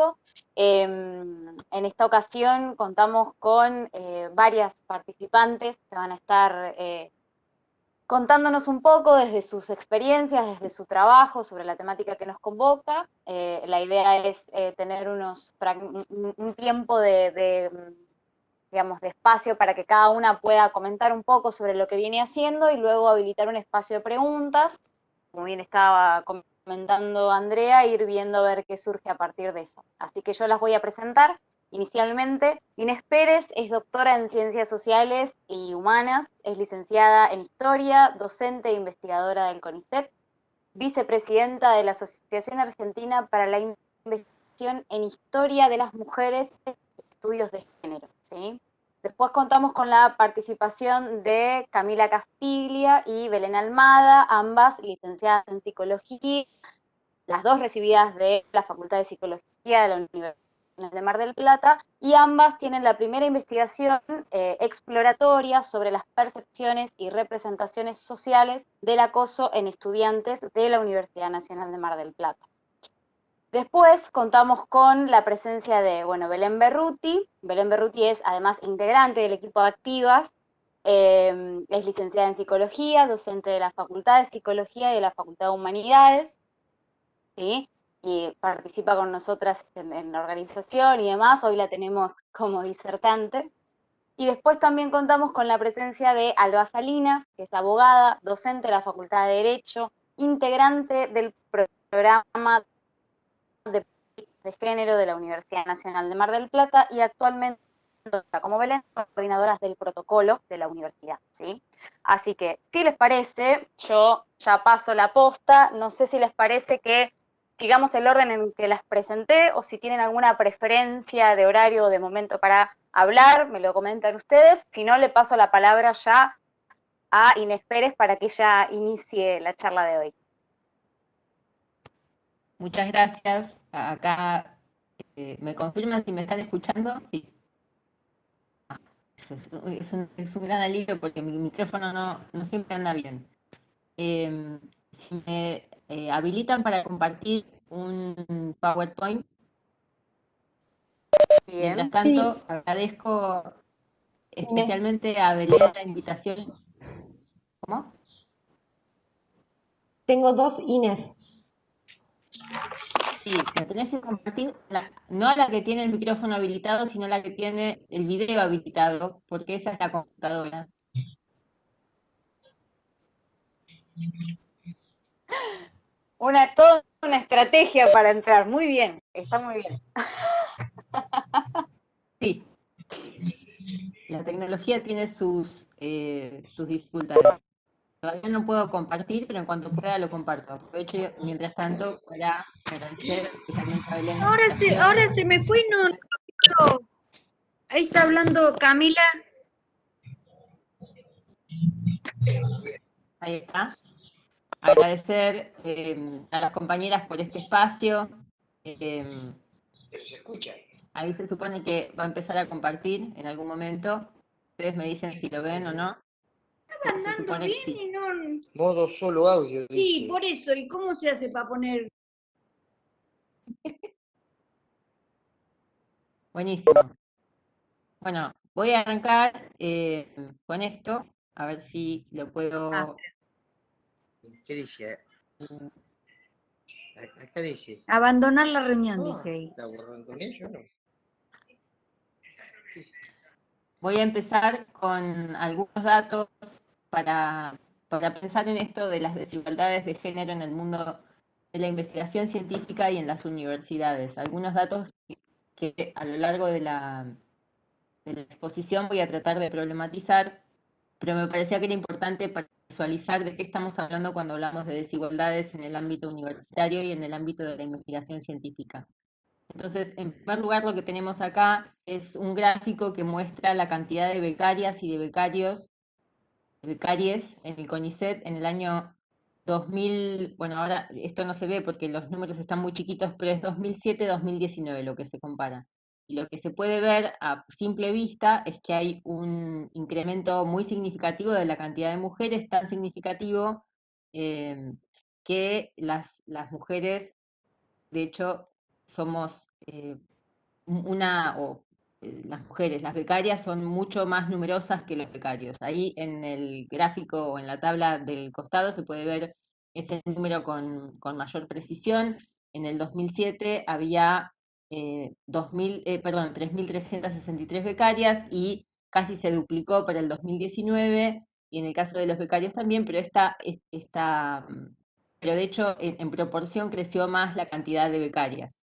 tiempo. En esta ocasión contamos con varias participantes que van a estar contándonos un poco desde sus experiencias, desde su trabajo sobre la temática que nos convoca. La idea es tener un tiempo digamos, de espacio para que cada una pueda comentar un poco sobre lo que viene haciendo y luego habilitar un espacio de preguntas, como bien estaba comentando Andrea, ir viendo a ver qué surge a partir de eso. Así que yo las voy a presentar. Inicialmente, Inés Pérez es doctora en Ciencias Sociales y Humanas, es licenciada en Historia, docente e investigadora del CONICET, vicepresidenta de la Asociación Argentina para la Investigación en Historia de las Mujeres y Estudios de Género, ¿sí? Después contamos con la participación de Camila Castiglia y Belén Almada, ambas licenciadas en Psicología, las dos recibidas de la Facultad de Psicología de la Universidad de Mar del Plata, y ambas tienen la primera investigación exploratoria sobre las percepciones y representaciones sociales del acoso en estudiantes de la Universidad Nacional de Mar del Plata. Después contamos con la presencia de, Belén Berruti. Belén Berruti es además integrante del equipo de Activas, es licenciada en Psicología, docente de la Facultad de Psicología y de la Facultad de Humanidades, ¿sí? Y participa con nosotras en la organización y demás. Hoy la tenemos como disertante. Y después también contamos con la presencia de Alba Salinas, que es abogada, docente de la Facultad de Derecho, integrante del programa de Género de la Universidad Nacional de Mar del Plata y actualmente como Belén, coordinadoras del protocolo de la universidad, ¿sí? Así que, si les parece, yo ya paso la posta. No sé si les parece que sigamos el orden en que las presenté o si tienen alguna preferencia de horario o de momento para hablar, me lo comentan ustedes. Si no, le paso la palabra ya a Inés Pérez para que ella inicie la charla de hoy. Muchas gracias. Acá me confirman si me están escuchando. Sí. Es un gran alivio porque mi micrófono no siempre anda bien. Si me habilitan para compartir un PowerPoint. Bien. Mientras tanto, sí, agradezco especialmente a Belén la invitación. ¿Cómo? Tengo dos Inés. Sí, me tenés que compartir, no a la que tiene el micrófono habilitado, sino la que tiene el video habilitado, porque esa es la computadora. Toda una estrategia para entrar. Muy bien, está muy bien. Sí, la tecnología tiene sus dificultades. Todavía no puedo compartir, pero en cuanto pueda lo comparto. Aprovecho mientras tanto para agradecer especialmente a Belén. Ahora se me fue y no puedo. Ahí está hablando Camila. Ahí está. Agradecer a las compañeras por este espacio. Se escucha. Ahí se supone que va a empezar a compartir en algún momento. Ustedes me dicen si lo ven o no. Estaba andando bien sí. Y no. Modo solo audio. Sí, dice. por eso. ¿Y cómo se hace para poner? Buenísimo. Bueno, voy a arrancar con esto, a ver si lo puedo... ¿Qué dice? Acá dice. Abandonar la reunión, dice ahí. ¿La abandoné yo no? Voy a empezar con algunos datos para pensar en esto de las desigualdades de género en el mundo de la investigación científica y en las universidades. Algunos datos que a lo largo de la exposición voy a tratar de problematizar, pero me parecía que era importante para visualizar de qué estamos hablando cuando hablamos de desigualdades en el ámbito universitario y en el ámbito de la investigación científica. Entonces, en primer lugar, lo que tenemos acá es un gráfico que muestra la cantidad de becarias y de becarios, becaries en el CONICET en el año 2000, bueno, ahora esto no se ve porque los números están muy chiquitos, pero es 2007-2019 lo que se compara. Y lo que se puede ver a simple vista es que hay un incremento muy significativo de la cantidad de mujeres, tan significativo que las mujeres, de hecho, somos las mujeres, las becarias son mucho más numerosas que los becarios. Ahí en el gráfico o en la tabla del costado se puede ver ese número con mayor precisión. En el 2007 había 3.363 becarias y casi se duplicó para el 2019, y en el caso de los becarios también, pero pero de hecho en proporción creció más la cantidad de becarias.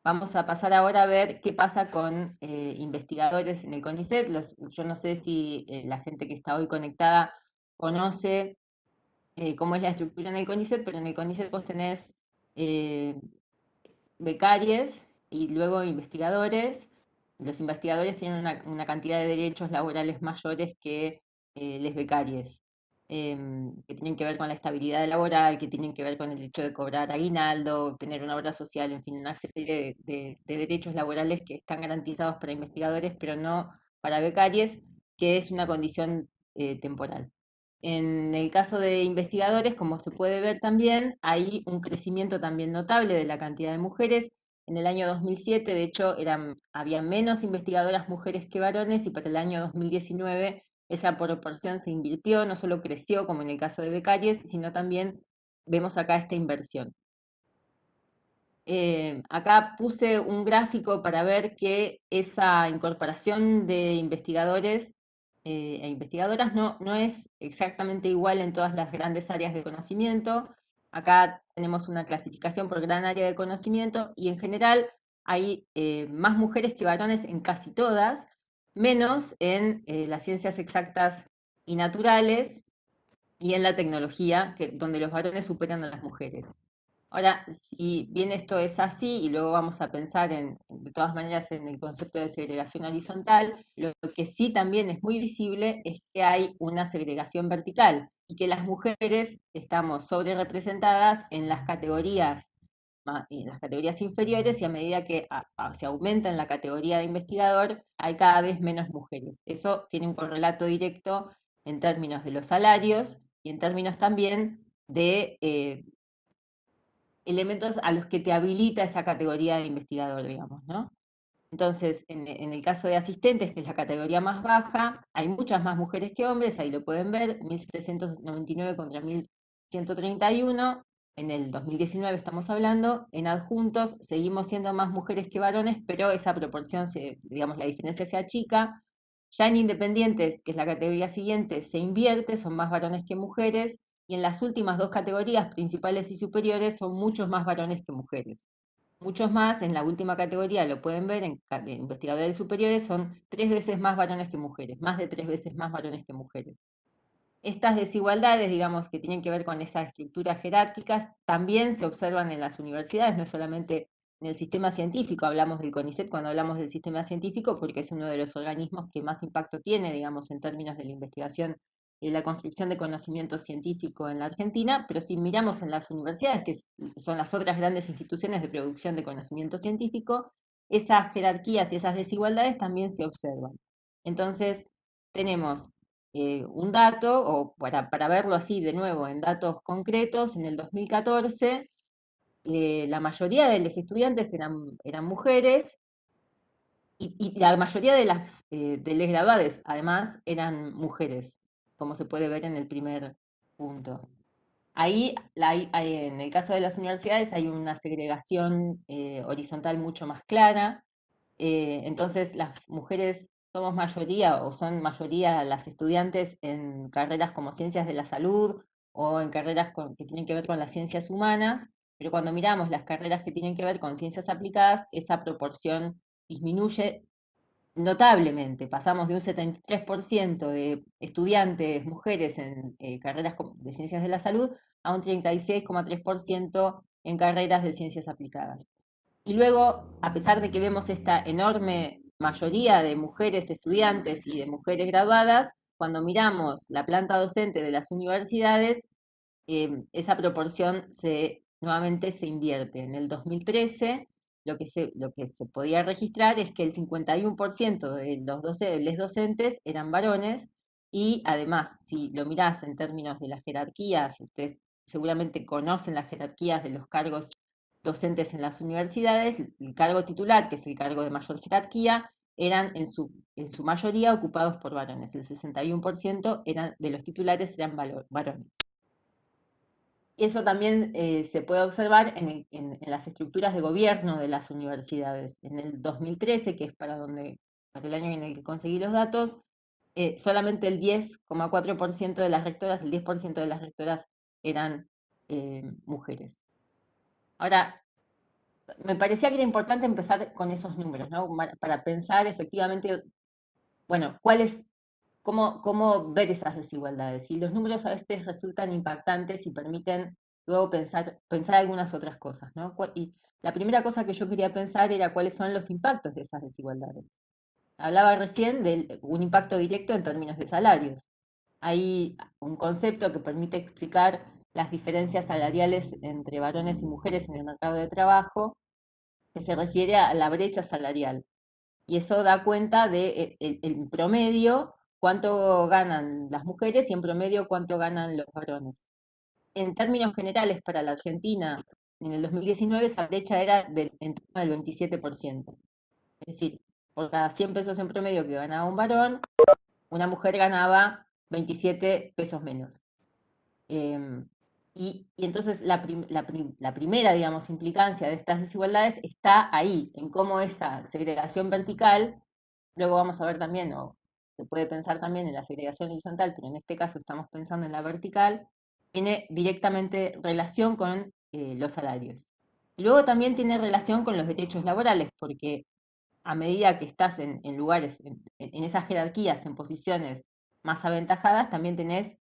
Vamos a pasar ahora a ver qué pasa con investigadores en el CONICET. Yo no sé si la gente que está hoy conectada conoce cómo es la estructura en el CONICET, pero en el CONICET vos tenés becarios y luego investigadores. Los investigadores tienen una cantidad de derechos laborales mayores que los becarios, que tienen que ver con la estabilidad laboral, que tienen que ver con el hecho de cobrar aguinaldo, tener una obra social, en fin, una serie de derechos laborales que están garantizados para investigadores, pero no para becarios, que es una condición temporal. En el caso de investigadores, como se puede ver también, hay un crecimiento también notable de la cantidad de mujeres. En el año 2007, de hecho, había menos investigadoras mujeres que varones, y para el año 2019 esa proporción se invirtió, no solo creció como en el caso de becarios, sino también vemos acá esta inversión. Acá puse un gráfico para ver que esa incorporación de investigadores e investigadoras no es exactamente igual en todas las grandes áreas de conocimiento. Acá tenemos una clasificación por gran área de conocimiento y en general hay más mujeres que varones en casi todas, menos en las ciencias exactas y naturales y en la tecnología, donde los varones superan a las mujeres. Ahora, si bien esto es así, y luego vamos a pensar de todas maneras en el concepto de segregación horizontal, lo que sí también es muy visible es que hay una segregación vertical y que las mujeres estamos sobre representadas en las categorías inferiores, y a medida que se aumenta en la categoría de investigador, hay cada vez menos mujeres. Eso tiene un correlato directo en términos de los salarios y en términos también de elementos a los que te habilita esa categoría de investigador, digamos, ¿no? Entonces, en el caso de asistentes, que es la categoría más baja, hay muchas más mujeres que hombres, ahí lo pueden ver, 1.799 contra 1.131, en el 2019 estamos hablando. En adjuntos seguimos siendo más mujeres que varones, pero esa proporción, digamos, la diferencia se achica. Ya en independientes, que es la categoría siguiente, se invierte, son más varones que mujeres, y en las últimas dos categorías, principales y superiores, son muchos más varones que mujeres. Muchos más, en la última categoría, lo pueden ver, en investigadores superiores, son 3 veces más varones que mujeres, más de 3 veces más varones que mujeres. Estas desigualdades, digamos, que tienen que ver con esas estructuras jerárquicas, también se observan en las universidades, no es solamente en el sistema científico. Hablamos del CONICET cuando hablamos del sistema científico porque es uno de los organismos que más impacto tiene, digamos, en términos de la investigación y la construcción de conocimiento científico en la Argentina, pero si miramos en las universidades, que son las otras grandes instituciones de producción de conocimiento científico, esas jerarquías y esas desigualdades también se observan. Entonces, tenemos un dato, o para verlo así de nuevo en datos concretos, en el 2014 la mayoría de los estudiantes eran mujeres, y la mayoría de los graduados además eran mujeres, como se puede ver en el primer punto. Ahí, en el caso de las universidades, hay una segregación horizontal mucho más clara. Entonces, las mujeres somos mayoría, o son mayoría las estudiantes en carreras como ciencias de la salud o en carreras que tienen que ver con las ciencias humanas, pero cuando miramos las carreras que tienen que ver con ciencias aplicadas, esa proporción disminuye notablemente. Pasamos de un 73% de estudiantes mujeres en carreras de ciencias de la salud a un 36,3% en carreras de ciencias aplicadas. Y luego, a pesar de que vemos esta enorme mayoría de mujeres estudiantes y de mujeres graduadas, cuando miramos la planta docente de las universidades, esa proporción nuevamente se invierte. En el 2013, lo que se podía registrar es que el 51% de los docentes eran varones, y además, si lo mirás en términos de las jerarquías, ustedes seguramente conocen las jerarquías de los cargos docentes en las universidades, el cargo titular, que es el cargo de mayor jerarquía, eran en su mayoría ocupados por varones. El 61% de los titulares eran varones. Eso también se puede observar en las estructuras de gobierno de las universidades. En el 2013, que es para el año en el que conseguí los datos, solamente el 10,4% de las rectoras, el 10% de las rectoras eran mujeres. Ahora, me parecía que era importante empezar con esos números, ¿no? Para pensar efectivamente, bueno, cómo ver esas desigualdades. Y los números a veces resultan impactantes y permiten luego pensar algunas otras cosas, ¿no? Y la primera cosa que yo quería pensar era cuáles son los impactos de esas desigualdades. Hablaba recién de un impacto directo en términos de salarios. Hay un concepto que permite explicar las diferencias salariales entre varones y mujeres en el mercado de trabajo, que se refiere a la brecha salarial. Y eso da cuenta de el promedio, cuánto ganan las mujeres y en promedio cuánto ganan los varones. En términos generales, para la Argentina, en el 2019 esa brecha era en torno del 27%. Es decir, por cada 100 pesos en promedio que ganaba un varón, una mujer ganaba 27 pesos menos. Y entonces la primera, digamos, implicancia de estas desigualdades está ahí, en cómo esa segregación vertical, luego vamos a ver también, o se puede pensar también en la segregación horizontal, pero en este caso estamos pensando en la vertical, tiene directamente relación con los salarios. Luego también tiene relación con los derechos laborales, porque a medida que estás en lugares, en esas jerarquías, en posiciones más aventajadas, también tenés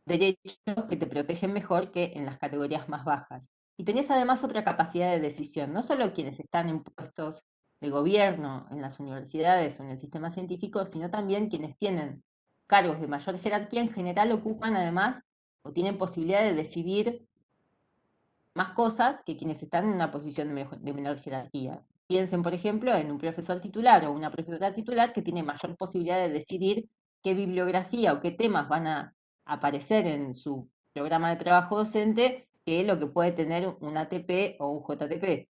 derechos que te protegen mejor que en las categorías más bajas. Y tenés además otra capacidad de decisión, no solo quienes están en puestos de gobierno en las universidades o en el sistema científico, sino también quienes tienen cargos de mayor jerarquía en general ocupan además o tienen posibilidad de decidir más cosas que quienes están en una posición de menor jerarquía. Piensen, por ejemplo, en un profesor titular o una profesora titular que tiene mayor posibilidad de decidir qué bibliografía o qué temas van a aparecer en su programa de trabajo docente que lo que puede tener un ATP o un JTP.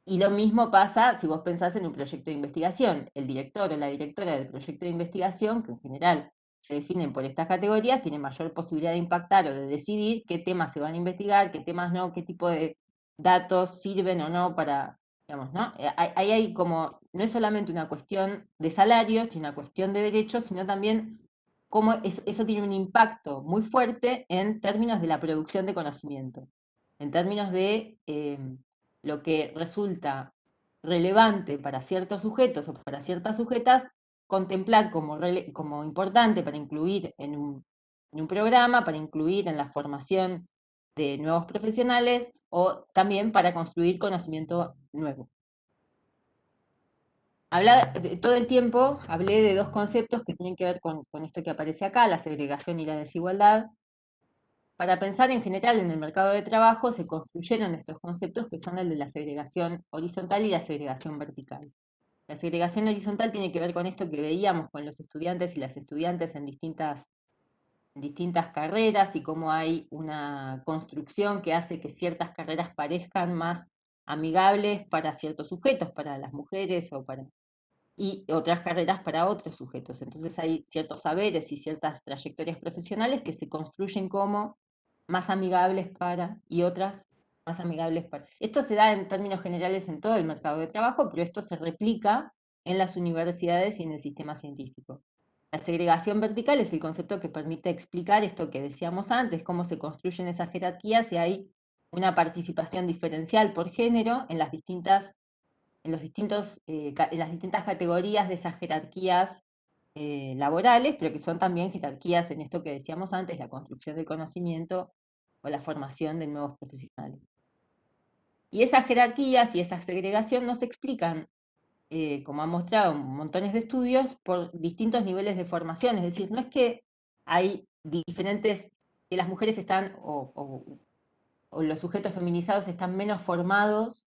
Y lo mismo pasa si vos pensás en un proyecto de investigación. El director o la directora del proyecto de investigación, que en general se definen por estas categorías, tiene mayor posibilidad de impactar o de decidir qué temas se van a investigar, qué temas no, qué tipo de datos sirven o no para, digamos, ¿no? Ahí hay como, no es solamente una cuestión de salarios y una cuestión de derechos, sino también cómo eso tiene un impacto muy fuerte en términos de la producción de conocimiento, en términos de lo que resulta relevante para ciertos sujetos o para ciertas sujetas, contemplar como importante para incluir en un programa, para incluir en la formación de nuevos profesionales o también para construir conocimiento nuevo. Todo el tiempo hablé de dos conceptos que tienen que ver con esto que aparece acá, la segregación y la desigualdad. Para pensar en general en el mercado de trabajo se construyeron estos conceptos que son el de la segregación horizontal y la segregación vertical. La segregación horizontal tiene que ver con esto que veíamos con los estudiantes y las estudiantes en distintas carreras y cómo hay una construcción que hace que ciertas carreras parezcan más amigables para ciertos sujetos, para las mujeres y otras carreras para otros sujetos. Entonces hay ciertos saberes y ciertas trayectorias profesionales que se construyen como más amigables para, y otras más amigables para. Esto se da en términos generales en todo el mercado de trabajo, pero esto se replica en las universidades y en el sistema científico. La segregación vertical es el concepto que permite explicar esto que decíamos antes, cómo se construyen esas jerarquías y hay una participación diferencial por género en las distintas categorías de esas jerarquías laborales, pero que son también jerarquías en esto que decíamos antes, la construcción del conocimiento o la formación de nuevos profesionales. Y esas jerarquías y esa segregación no se explican, como han mostrado montones de estudios, por distintos niveles de formación. Es decir, no es que hay diferentes, que las mujeres están, o los sujetos feminizados están menos formados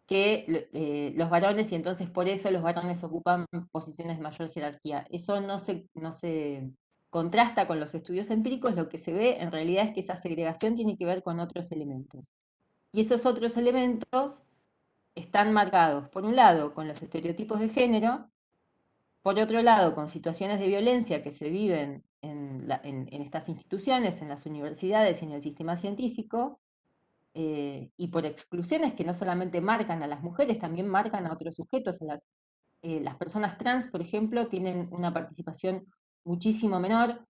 que los varones y entonces por eso los varones ocupan posiciones de mayor jerarquía. Eso no se contrasta con los estudios empíricos, lo que se ve en realidad es que esa segregación tiene que ver con otros elementos. Y esos otros elementos están marcados, por un lado, con los estereotipos de género, por otro lado, con situaciones de violencia que se viven en estas instituciones, en las universidades y en el sistema científico, y por exclusiones que no solamente marcan a las mujeres, también marcan a otros sujetos. Las personas trans, por ejemplo, tienen una participación muchísimo menor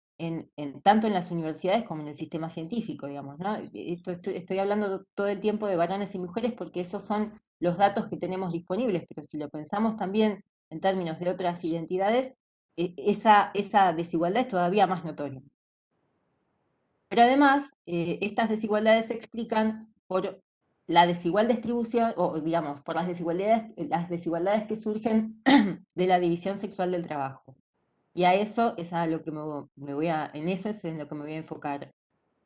tanto en las universidades como en el sistema científico, digamos, ¿no? Estoy hablando todo el tiempo de varones y mujeres porque esos son los datos que tenemos disponibles, pero si lo pensamos también en términos de otras identidades, esa desigualdad es todavía más notoria. Pero además, estas desigualdades se explican por la desigual distribución, o digamos, por las desigualdades que surgen de la división sexual del trabajo. Y a eso es a lo que en eso es en lo que me voy a enfocar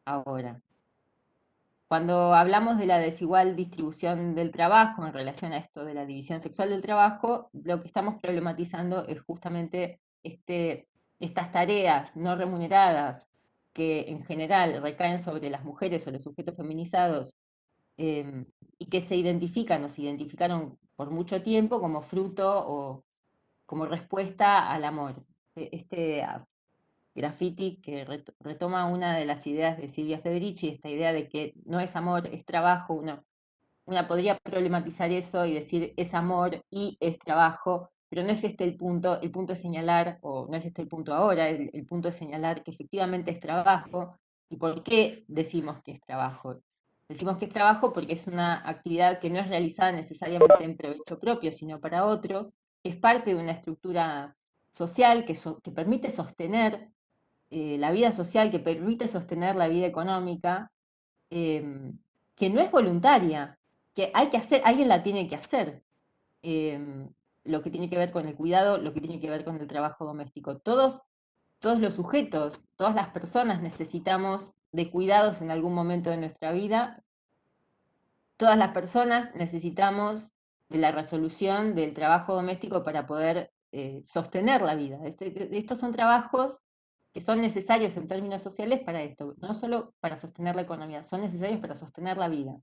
ahora. Cuando hablamos de la desigual distribución del trabajo en relación a esto de la división sexual del trabajo, lo que estamos problematizando es justamente estas tareas no remuneradas que en general recaen sobre las mujeres o los sujetos feminizados, y que se identificaron por mucho tiempo como fruto o como respuesta al amor. Graffiti que retoma una de las ideas de Silvia Federici, esta idea de que no es amor, es trabajo. Una podría problematizar eso y decir es amor y es trabajo, pero no es este el punto es señalar, o no es este el punto ahora, el punto es señalar que efectivamente es trabajo. ¿Y por qué decimos que es trabajo? Decimos que es trabajo porque es una actividad que no es realizada necesariamente en provecho propio, sino para otros, es parte de una estructura social que permite sostener la vida social, que permite sostener la vida económica, que no es voluntaria, que hay que hacer, alguien la tiene que hacer. Lo que tiene que ver con el cuidado, lo que tiene que ver con el trabajo doméstico. Todos los sujetos, todas las personas necesitamos de cuidados en algún momento de nuestra vida. Todas las personas necesitamos de la resolución del trabajo doméstico para poder sostener la vida. Estos son trabajos que son necesarios en términos sociales para esto, no solo para sostener la economía, son necesarios para sostener la vida.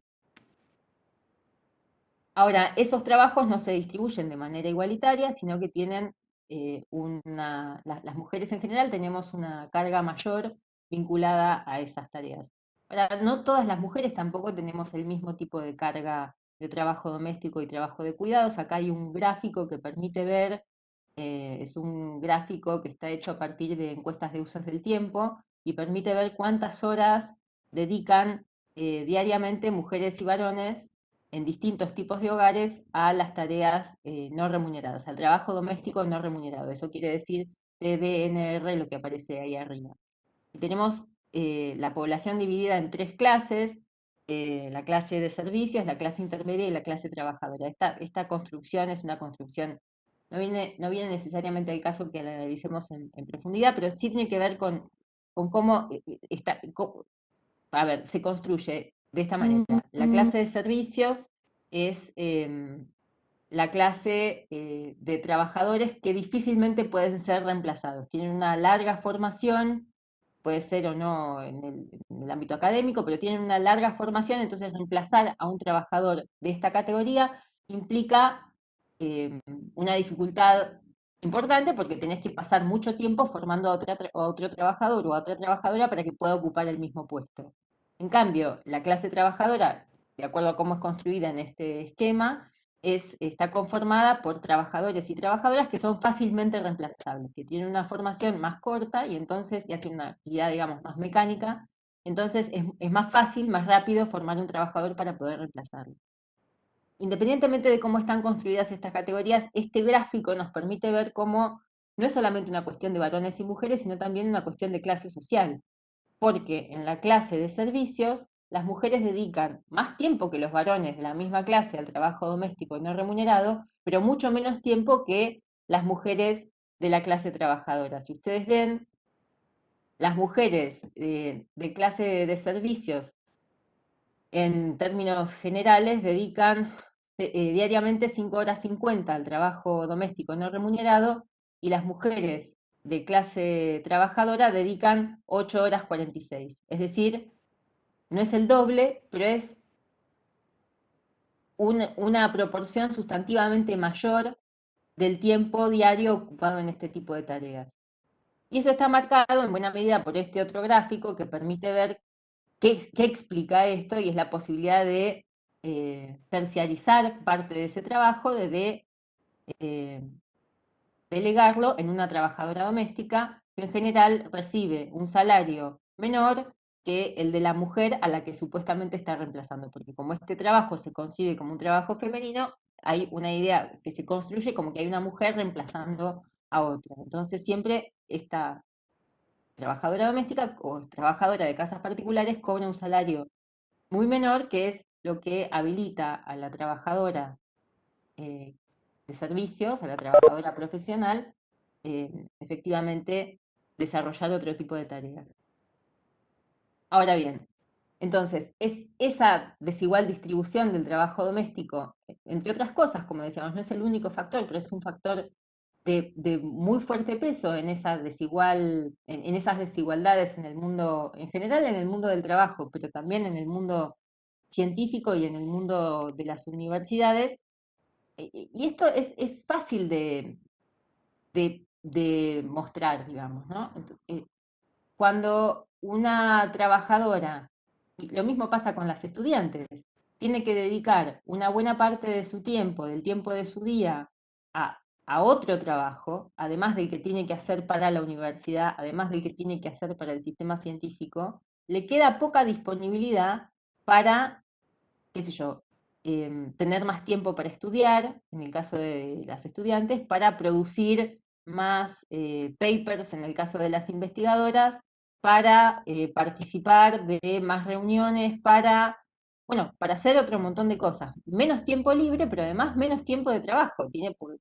Ahora, esos trabajos no se distribuyen de manera igualitaria, sino que tienen las mujeres en general tenemos una carga mayor vinculada a esas tareas. Ahora, no todas las mujeres tampoco tenemos el mismo tipo de carga de trabajo doméstico y trabajo de cuidados. Acá hay un gráfico que permite ver, es un gráfico que está hecho a partir de encuestas de usos del tiempo y permite ver cuántas horas dedican diariamente mujeres y varones en distintos tipos de hogares a las tareas no remuneradas, al trabajo doméstico no remunerado. Eso quiere decir TDNR, lo que aparece ahí arriba. Y tenemos la población dividida en tres clases, la clase de servicios, la clase intermedia y la clase trabajadora. Esta construcción es una construcción, no viene necesariamente al caso que la analicemos en profundidad, pero sí tiene que ver con cómo se construye de esta manera. La clase de servicios es la clase de trabajadores que difícilmente pueden ser reemplazados. Tienen una larga formación, puede ser o no en el ámbito académico, pero tienen una larga formación, entonces reemplazar a un trabajador de esta categoría implica una dificultad importante porque tenés que pasar mucho tiempo formando a otro trabajador o a otra trabajadora para que pueda ocupar el mismo puesto. En cambio, la clase trabajadora, de acuerdo a cómo es construida en este esquema, está conformada por trabajadores y trabajadoras que son fácilmente reemplazables, que tienen una formación más corta y hacen una actividad, digamos, más mecánica, entonces es más fácil, más rápido formar un trabajador para poder reemplazarlo. Independientemente de cómo están construidas estas categorías, este gráfico nos permite ver cómo no es solamente una cuestión de varones y mujeres, sino también una cuestión de clase social, porque en la clase de servicios las mujeres dedican más tiempo que los varones de la misma clase al trabajo doméstico no remunerado, pero mucho menos tiempo que las mujeres de la clase trabajadora. Si ustedes ven, las mujeres de clase de servicios, en términos generales, dedican diariamente 5 horas 50 al trabajo doméstico no remunerado, y las mujeres de clase trabajadora dedican 8 horas 46. Es decir, no es el doble, pero es una proporción sustantivamente mayor del tiempo diario ocupado en este tipo de tareas. Y eso está marcado en buena medida por este otro gráfico que permite ver qué explica esto, y es la posibilidad de terciarizar parte de ese trabajo, de delegarlo en una trabajadora doméstica que en general recibe un salario menor que el de la mujer a la que supuestamente está reemplazando, porque como este trabajo se concibe como un trabajo femenino, hay una idea que se construye como que hay una mujer reemplazando a otra. Entonces siempre esta trabajadora doméstica o trabajadora de casas particulares cobra un salario muy menor, que es lo que habilita a la trabajadora de servicios, a la trabajadora profesional, efectivamente desarrollar otro tipo de tareas. Ahora bien, entonces, es esa desigual distribución del trabajo doméstico, entre otras cosas, como decíamos, no es el único factor, pero es un factor de muy fuerte peso en esa en esas desigualdades en el mundo, en general en el mundo del trabajo, pero también en el mundo científico y en el mundo de las universidades. Y esto es fácil de mostrar, digamos, ¿no? Cuando una trabajadora, y lo mismo pasa con las estudiantes, tiene que dedicar una buena parte de su tiempo, del tiempo de su día, a otro trabajo, además del que tiene que hacer para la universidad, además del que tiene que hacer para el sistema científico, le queda poca disponibilidad para, qué sé yo, tener más tiempo para estudiar, en el caso de las estudiantes, para producir más papers, en el caso de las investigadoras, para participar de más reuniones, bueno, para hacer otro montón de cosas. Menos tiempo libre, pero además menos tiempo de trabajo,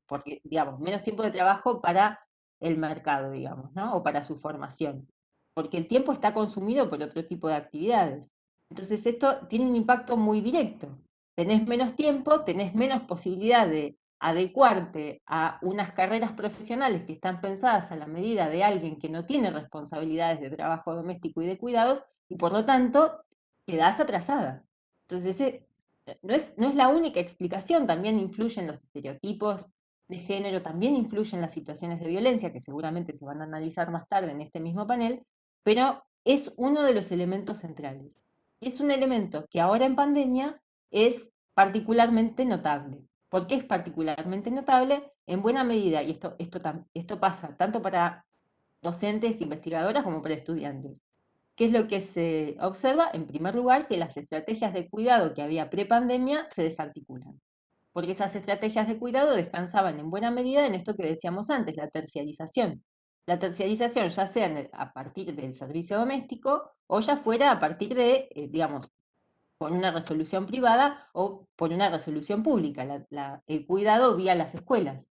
porque, digamos, menos tiempo de trabajo para el mercado, digamos, ¿no? O para su formación, porque el tiempo está consumido por otro tipo de actividades. Entonces esto tiene un impacto muy directo. Tenés menos tiempo, tenés menos posibilidad de adecuarte a unas carreras profesionales que están pensadas a la medida de alguien que no tiene responsabilidades de trabajo doméstico y de cuidados, y por lo tanto quedás atrasada. Entonces no es la única explicación, también influyen los estereotipos de género, también influyen las situaciones de violencia, que seguramente se van a analizar más tarde en este mismo panel, pero es uno de los elementos centrales. Y es un elemento que ahora en pandemia es particularmente notable. ¿Por qué es particularmente notable? En buena medida, y esto pasa tanto para docentes, investigadoras, como para estudiantes. ¿Qué es lo que se observa? En primer lugar, que las estrategias de cuidado que había pre-pandemia se desarticulan. Porque esas estrategias de cuidado descansaban en buena medida en esto que decíamos antes, la terciarización. La terciarización ya sea a partir del servicio doméstico o ya fuera a partir de, digamos, por una resolución privada o por una resolución pública, el cuidado vía las escuelas.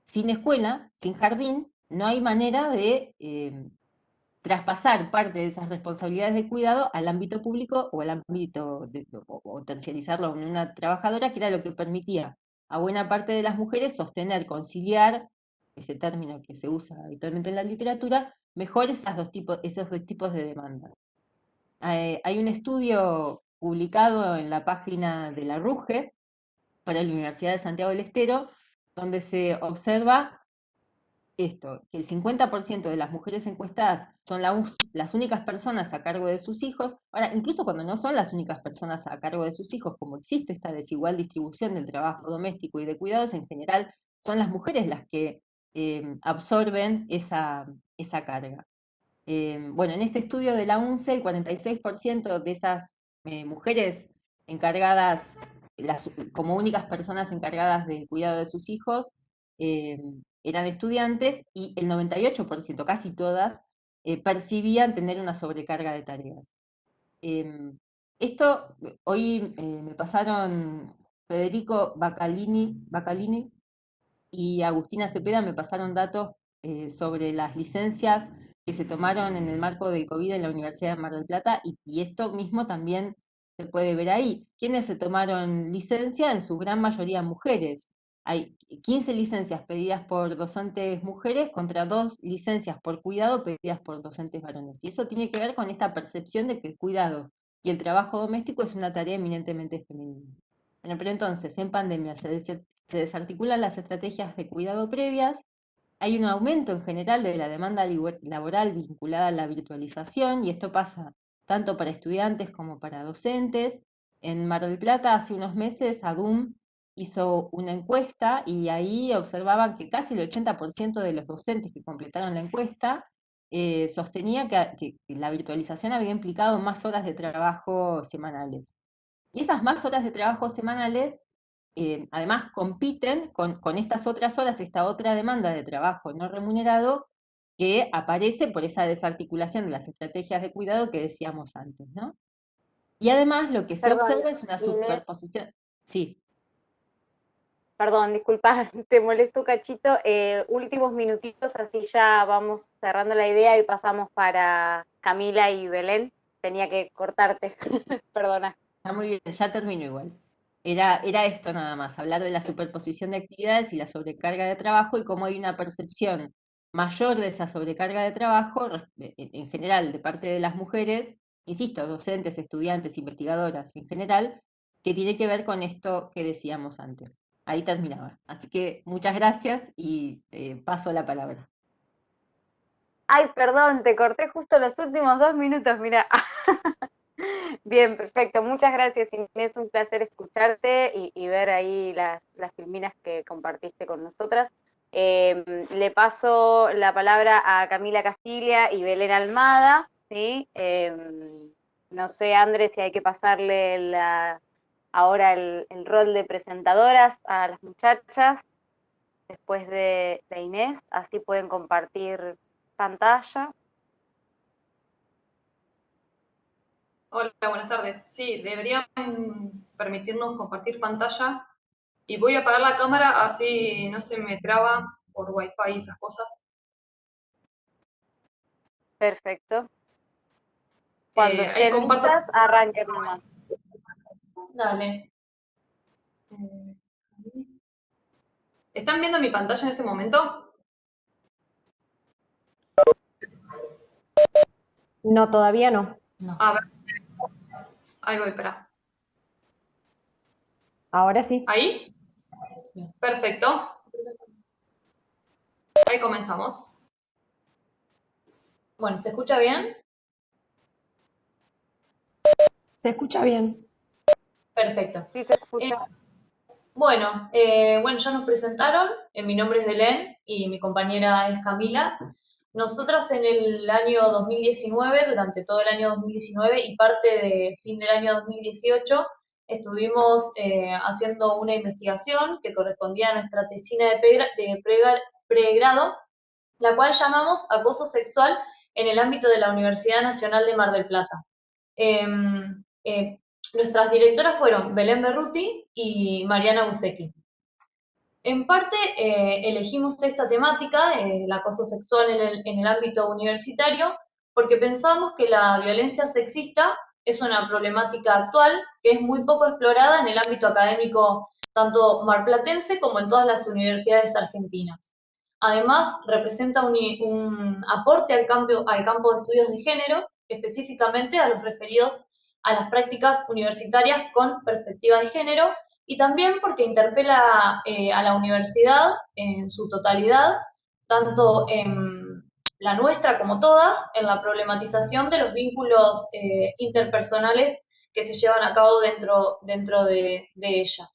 Sin escuela, sin jardín, no hay manera de traspasar parte de esas responsabilidades de cuidado al ámbito público o al ámbito, o terciarizarlo en una trabajadora, que era lo que permitía a buena parte de las mujeres sostener, conciliar, ese término que se usa habitualmente en la literatura, mejor esos dos tipos de demanda. Hay un estudio publicado en la página de la RUGE para la Universidad de Santiago del Estero, donde se observa esto, que el 50% de las mujeres encuestadas son las únicas personas a cargo de sus hijos. Ahora, incluso cuando no son las únicas personas a cargo de sus hijos, como existe esta desigual distribución del trabajo doméstico y de cuidados, en general son las mujeres las que absorben esa carga. Bueno, en este estudio de la UNCE, el 46% de esas mujeres encargadas, como únicas personas encargadas del cuidado de sus hijos, eh, eran estudiantes, y el 98%, casi todas, percibían tener una sobrecarga de tareas. Esto, hoy me pasaron Federico Bacalini y Agustina Cepeda, me pasaron datos sobre las licencias que se tomaron en el marco del COVID en la Universidad de Mar del Plata, y esto mismo también se puede ver ahí. ¿Quiénes se tomaron licencia? En su gran mayoría mujeres. Hay 15 licencias pedidas por docentes mujeres contra 2 licencias por cuidado pedidas por docentes varones. Y eso tiene que ver con esta percepción de que el cuidado y el trabajo doméstico es una tarea eminentemente femenina. Bueno, pero entonces, en pandemia se desarticulan las estrategias de cuidado previas, hay un aumento en general de la demanda laboral vinculada a la virtualización, y esto pasa tanto para estudiantes como para docentes. En Mar del Plata, hace unos meses, ADUM hizo una encuesta y ahí observaban que casi el 80% de los docentes que completaron la encuesta sostenía que la virtualización había implicado más horas de trabajo semanales. Y esas más horas de trabajo semanales, además compiten con estas otras horas, esta otra demanda de trabajo no remunerado que aparece por esa desarticulación de las estrategias de cuidado que decíamos antes, ¿no? Y además lo que se Perdón, observa es una Inés, superposición. Sí. perdón, disculpa, te molesto un cachito. Últimos minutitos, así ya vamos cerrando la idea y pasamos para Camila y Belén. Tenía que cortarte, perdona. Está muy bien, ya termino igual. Era esto nada más, hablar de la superposición de actividades y la sobrecarga de trabajo y cómo hay una percepción mayor de esa sobrecarga de trabajo en general de parte de las mujeres, insisto, docentes, estudiantes, investigadoras en general, que tiene que ver con esto que decíamos antes. Ahí terminaba. Así que muchas gracias y paso la palabra. Ay, perdón, te corté justo los últimos 2 minutos, mira. Bien, perfecto. Muchas gracias, Inés. Un placer escucharte y ver ahí las filminas que compartiste con nosotras. Le paso la palabra a Camila Castilla y Belén Almada, ¿sí? No sé, Andrés, si hay que pasarle ahora el rol de presentadoras a las muchachas después de Inés, así pueden compartir pantalla. Hola, buenas tardes. Sí, deberían permitirnos compartir pantalla y voy a apagar la cámara así no se me traba por Wi-Fi y esas cosas. Perfecto. Cuando Ahí estén comparto. listas, arranquen nomás. Dale. ¿Están viendo mi pantalla en este momento? No, todavía no. A ver. Ahí voy, espera. Ahora sí. ¿Ahí? Perfecto. Ahí comenzamos. Bueno, ¿se escucha bien? Se escucha bien. Perfecto. Sí, se escucha. Bueno, ya nos presentaron. Mi nombre es Belén y mi compañera es Camila. Nosotras en el año 2019, durante todo el año 2019 y parte de fin del año 2018, estuvimos haciendo una investigación que correspondía a nuestra tesina de pregrado, la cual llamamos Acoso Sexual en el ámbito de la Universidad Nacional de Mar del Plata. Em, eh, Nuestras directoras fueron Belén Berruti y Mariana Busecki. En parte elegimos esta temática, el acoso sexual en el ámbito universitario, porque pensamos que la violencia sexista es una problemática actual que es muy poco explorada en el ámbito académico, tanto marplatense como en todas las universidades argentinas. Además, representa un aporte al campo de estudios de género, específicamente a los referidos a las prácticas universitarias con perspectiva de género, y también porque interpela a la universidad en su totalidad, tanto en la nuestra como todas, en la problematización de los vínculos interpersonales que se llevan a cabo dentro de ella.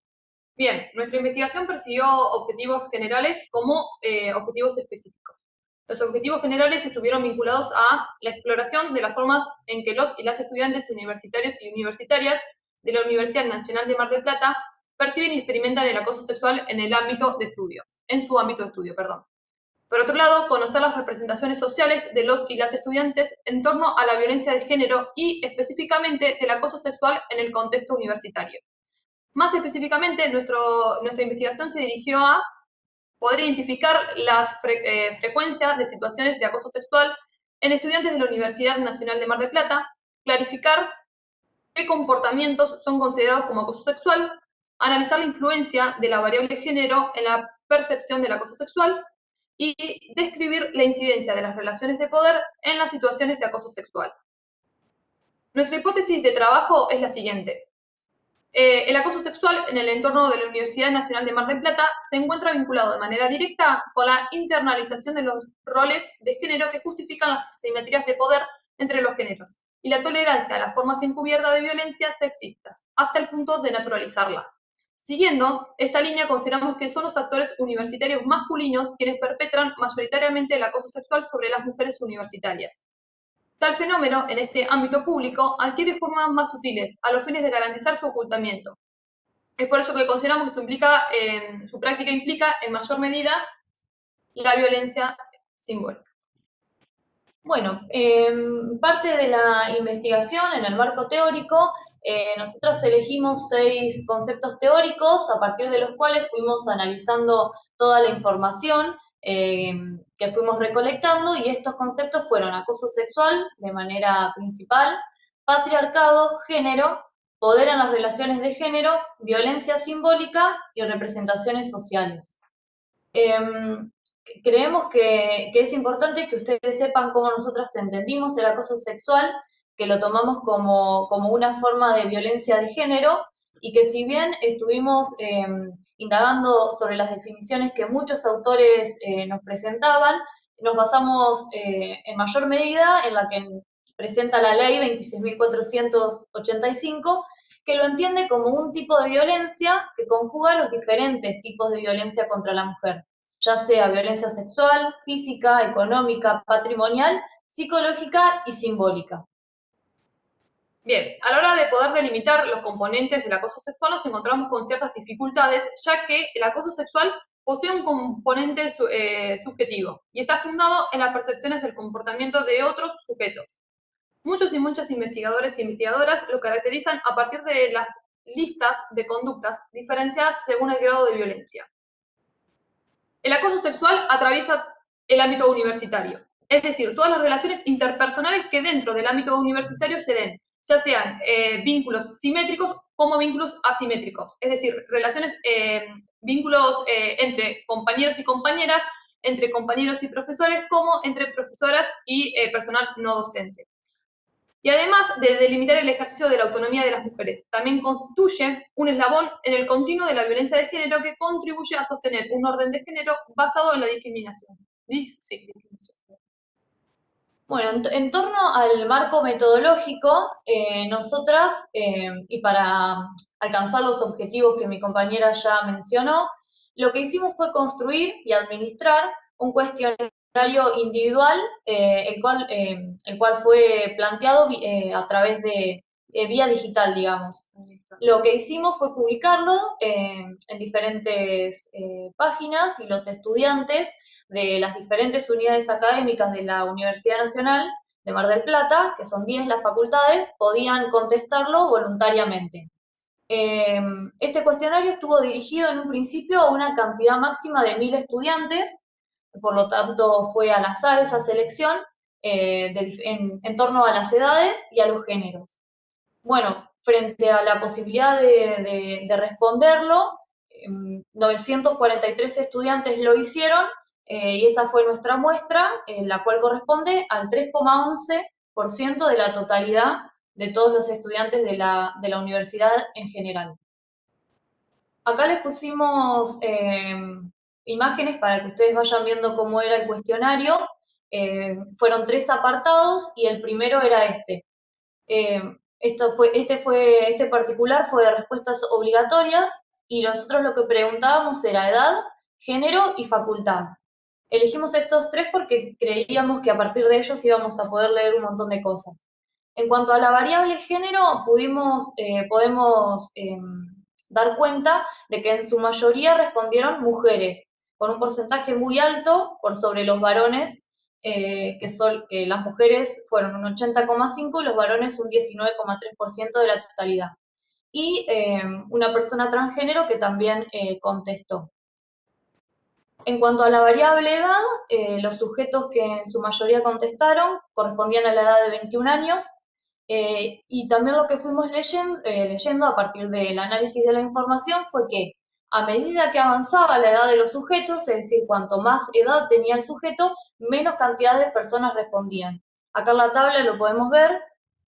Bien, nuestra investigación persiguió objetivos generales como objetivos específicos. Los objetivos generales estuvieron vinculados a la exploración de las formas en que los y las estudiantes universitarios y universitarias de la Universidad Nacional de Mar del Plata perciben y experimentan el acoso sexual en el ámbito de estudio, en su ámbito de estudio, perdón. Por otro lado, conocer las representaciones sociales de los y las estudiantes en torno a la violencia de género y específicamente del acoso sexual en el contexto universitario. Más específicamente, nuestra investigación se dirigió a poder identificar las frecuencias de situaciones de acoso sexual en estudiantes de la Universidad Nacional de Mar del Plata, clarificar qué comportamientos son considerados como acoso sexual, analizar la influencia de la variable género en la percepción del acoso sexual y describir la incidencia de las relaciones de poder en las situaciones de acoso sexual. Nuestra hipótesis de trabajo es la siguiente. El acoso sexual en el entorno de la Universidad Nacional de Mar del Plata se encuentra vinculado de manera directa con la internalización de los roles de género que justifican las asimetrías de poder entre los géneros y la tolerancia a las formas encubiertas de violencia sexistas, hasta el punto de naturalizarla. Siguiendo esta línea, consideramos que son los actores universitarios masculinos quienes perpetran mayoritariamente el acoso sexual sobre las mujeres universitarias. Tal fenómeno, en este ámbito público, adquiere formas más sutiles, a los fines de garantizar su ocultamiento. Es por eso que consideramos que su práctica implica, en mayor medida, la violencia simbólica. Bueno, parte de la investigación en el marco teórico, nosotros elegimos 6 conceptos teóricos a partir de los cuales fuimos analizando toda la información que fuimos recolectando, y estos conceptos fueron acoso sexual de manera principal, patriarcado, género, poder en las relaciones de género, violencia simbólica y representaciones sociales. Creemos que es importante que ustedes sepan cómo nosotras entendimos el acoso sexual, que lo tomamos como una forma de violencia de género, y que si bien estuvimos indagando sobre las definiciones que muchos autores nos presentaban, nos basamos en mayor medida en la que presenta la ley 26.485, que lo entiende como un tipo de violencia que conjuga los diferentes tipos de violencia contra la mujer, ya sea violencia sexual, física, económica, patrimonial, psicológica y simbólica. Bien, a la hora de poder delimitar los componentes del acoso sexual nos encontramos con ciertas dificultades, ya que el acoso sexual posee un componente subjetivo y está fundado en las percepciones del comportamiento de otros sujetos. Muchos y muchas investigadores e investigadoras lo caracterizan a partir de las listas de conductas diferenciadas según el grado de violencia. El acoso sexual atraviesa el ámbito universitario, es decir, todas las relaciones interpersonales que dentro del ámbito universitario se den, ya sean vínculos simétricos como vínculos asimétricos, es decir, vínculos entre compañeros y compañeras, entre compañeros y profesores, como entre profesoras y personal no docente. Y además de delimitar el ejercicio de la autonomía de las mujeres, también constituye un eslabón en el continuo de la violencia de género que contribuye a sostener un orden de género basado en la discriminación. Sí, discriminación. Bueno, en torno al marco metodológico, nosotras, y para alcanzar los objetivos que mi compañera ya mencionó, lo que hicimos fue construir y administrar un cuestionario individual, el cual fue planteado a través de vía digital, digamos. Lo que hicimos fue publicarlo en diferentes páginas, y los estudiantes de las diferentes unidades académicas de la Universidad Nacional de Mar del Plata, que son 10 las facultades, podían contestarlo voluntariamente. Este cuestionario estuvo dirigido en un principio a una cantidad máxima de 1000 estudiantes, por lo tanto fue al azar esa selección en torno a las edades y a los géneros. Bueno, frente a la posibilidad de responderlo, 943 estudiantes lo hicieron, y esa fue nuestra muestra, la cual corresponde al 3,11% de la totalidad de todos los estudiantes de la universidad en general. Acá les pusimos imágenes para que ustedes vayan viendo cómo era el cuestionario. Fueron 3 apartados y el primero era este. Este particular fue de respuestas obligatorias, y nosotros lo que preguntábamos era edad, género y facultad. Elegimos estos 3 porque creíamos que a partir de ellos íbamos a poder leer un montón de cosas. En cuanto a la variable género, podemos dar cuenta de que en su mayoría respondieron mujeres, con un porcentaje muy alto por sobre los varones, que las mujeres fueron un 80,5% y los varones un 19,3% de la totalidad. Y una persona transgénero que también contestó. En cuanto a la variable edad, los sujetos que en su mayoría contestaron correspondían a la edad de 21 años, y también lo que fuimos leyendo a partir del análisis de la información fue que a medida que avanzaba la edad de los sujetos, es decir, cuanto más edad tenía el sujeto, menos cantidad de personas respondían. Acá en la tabla lo podemos ver,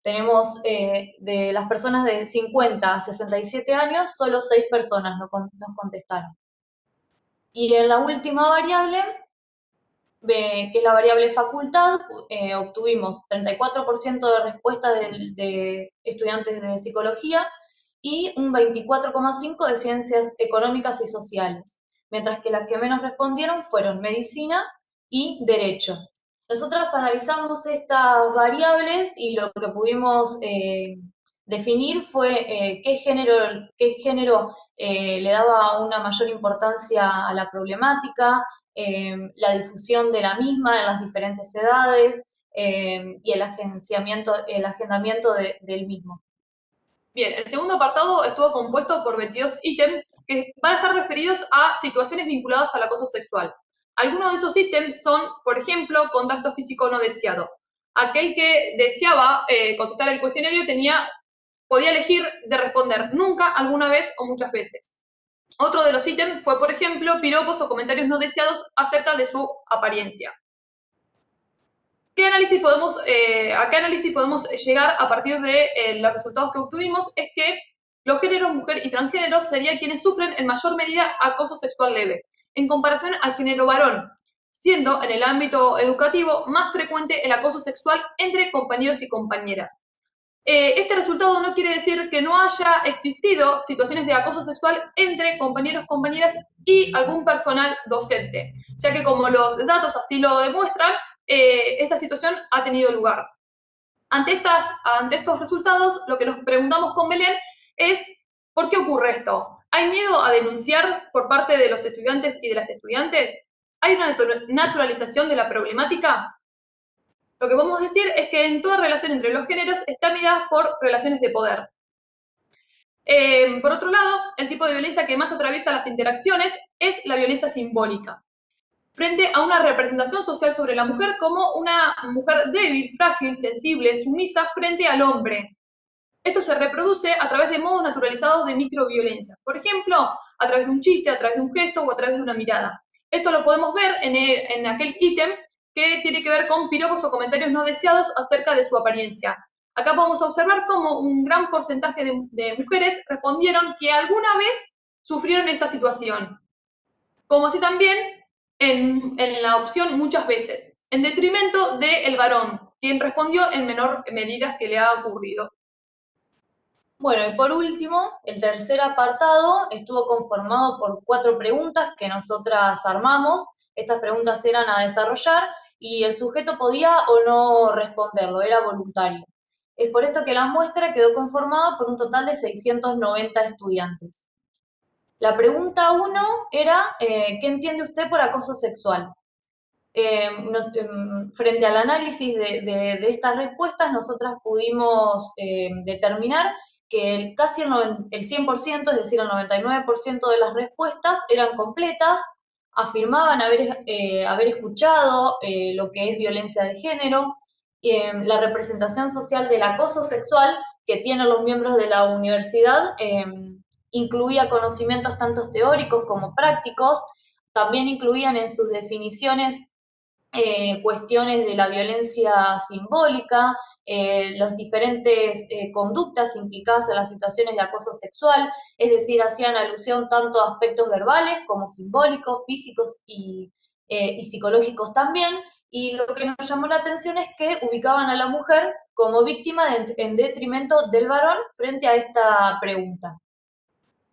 Tenemos de las personas de 50 a 67 años, solo 6 personas nos contestaron. Y en la última variable, que es la variable facultad, obtuvimos 34% de respuesta de estudiantes de psicología y un 24,5% de ciencias económicas y sociales, mientras que las que menos respondieron fueron medicina y derecho. Nosotras analizamos estas variables y lo que pudimos definir fue qué género le daba una mayor importancia a la problemática, la difusión de la misma en las diferentes edades y el agendamiento del mismo. Bien, el segundo apartado estuvo compuesto por 22 ítems que van a estar referidos a situaciones vinculadas al acoso sexual. Algunos de esos ítems son, por ejemplo, contacto físico no deseado. Aquel que deseaba contestar el cuestionario podía elegir de responder nunca, alguna vez o muchas veces. Otro de los ítems fue, por ejemplo, piropos o comentarios no deseados acerca de su apariencia. ¿A qué análisis podemos llegar a partir de los resultados que obtuvimos? Es que los géneros mujer y transgénero serían quienes sufren en mayor medida acoso sexual leve, en comparación al género varón, siendo en el ámbito educativo más frecuente el acoso sexual entre compañeros y compañeras. Este resultado no quiere decir que no haya existido situaciones de acoso sexual entre compañeros, compañeras y algún personal docente, ya que como los datos así lo demuestran, esta situación ha tenido lugar. Ante estos resultados, lo que nos preguntamos con Belén es, ¿por qué ocurre esto? ¿Hay miedo a denunciar por parte de los estudiantes y de las estudiantes? ¿Hay una naturalización de la problemática? Lo que podemos decir es que en toda relación entre los géneros está medida por relaciones de poder. Por otro lado, el tipo de violencia que más atraviesa las interacciones es la violencia simbólica, frente a una representación social sobre la mujer como una mujer débil, frágil, sensible, sumisa frente al hombre. Esto se reproduce a través de modos naturalizados de microviolencia, por ejemplo, a través de un chiste, a través de un gesto o a través de una mirada. Esto lo podemos ver en aquel ítem que tiene que ver con piropos o comentarios no deseados acerca de su apariencia. Acá podemos observar cómo un gran porcentaje de mujeres respondieron que alguna vez sufrieron esta situación, como así también en la opción muchas veces, en detrimento del varón, quien respondió en menor medida que le ha ocurrido. Bueno, y por último, el tercer apartado estuvo conformado por 4 preguntas que nosotras armamos. Estas preguntas eran a desarrollar y el sujeto podía o no responderlo, era voluntario. Es por esto que la muestra quedó conformada por un total de 690 estudiantes. La pregunta 1 era, ¿qué entiende usted por acoso sexual? Frente al análisis de estas respuestas, nosotras pudimos determinar que casi el 100%, es decir, el 99% de las respuestas eran completas, afirmaban haber escuchado lo que es violencia de género, la representación social del acoso sexual que tienen los miembros de la universidad incluía conocimientos tanto teóricos como prácticos, también incluían en sus definiciones cuestiones de la violencia simbólica, las diferentes conductas implicadas en las situaciones de acoso sexual, es decir, hacían alusión tanto a aspectos verbales como simbólicos, físicos y psicológicos también, y lo que nos llamó la atención es que ubicaban a la mujer como víctima en detrimento del varón frente a esta pregunta.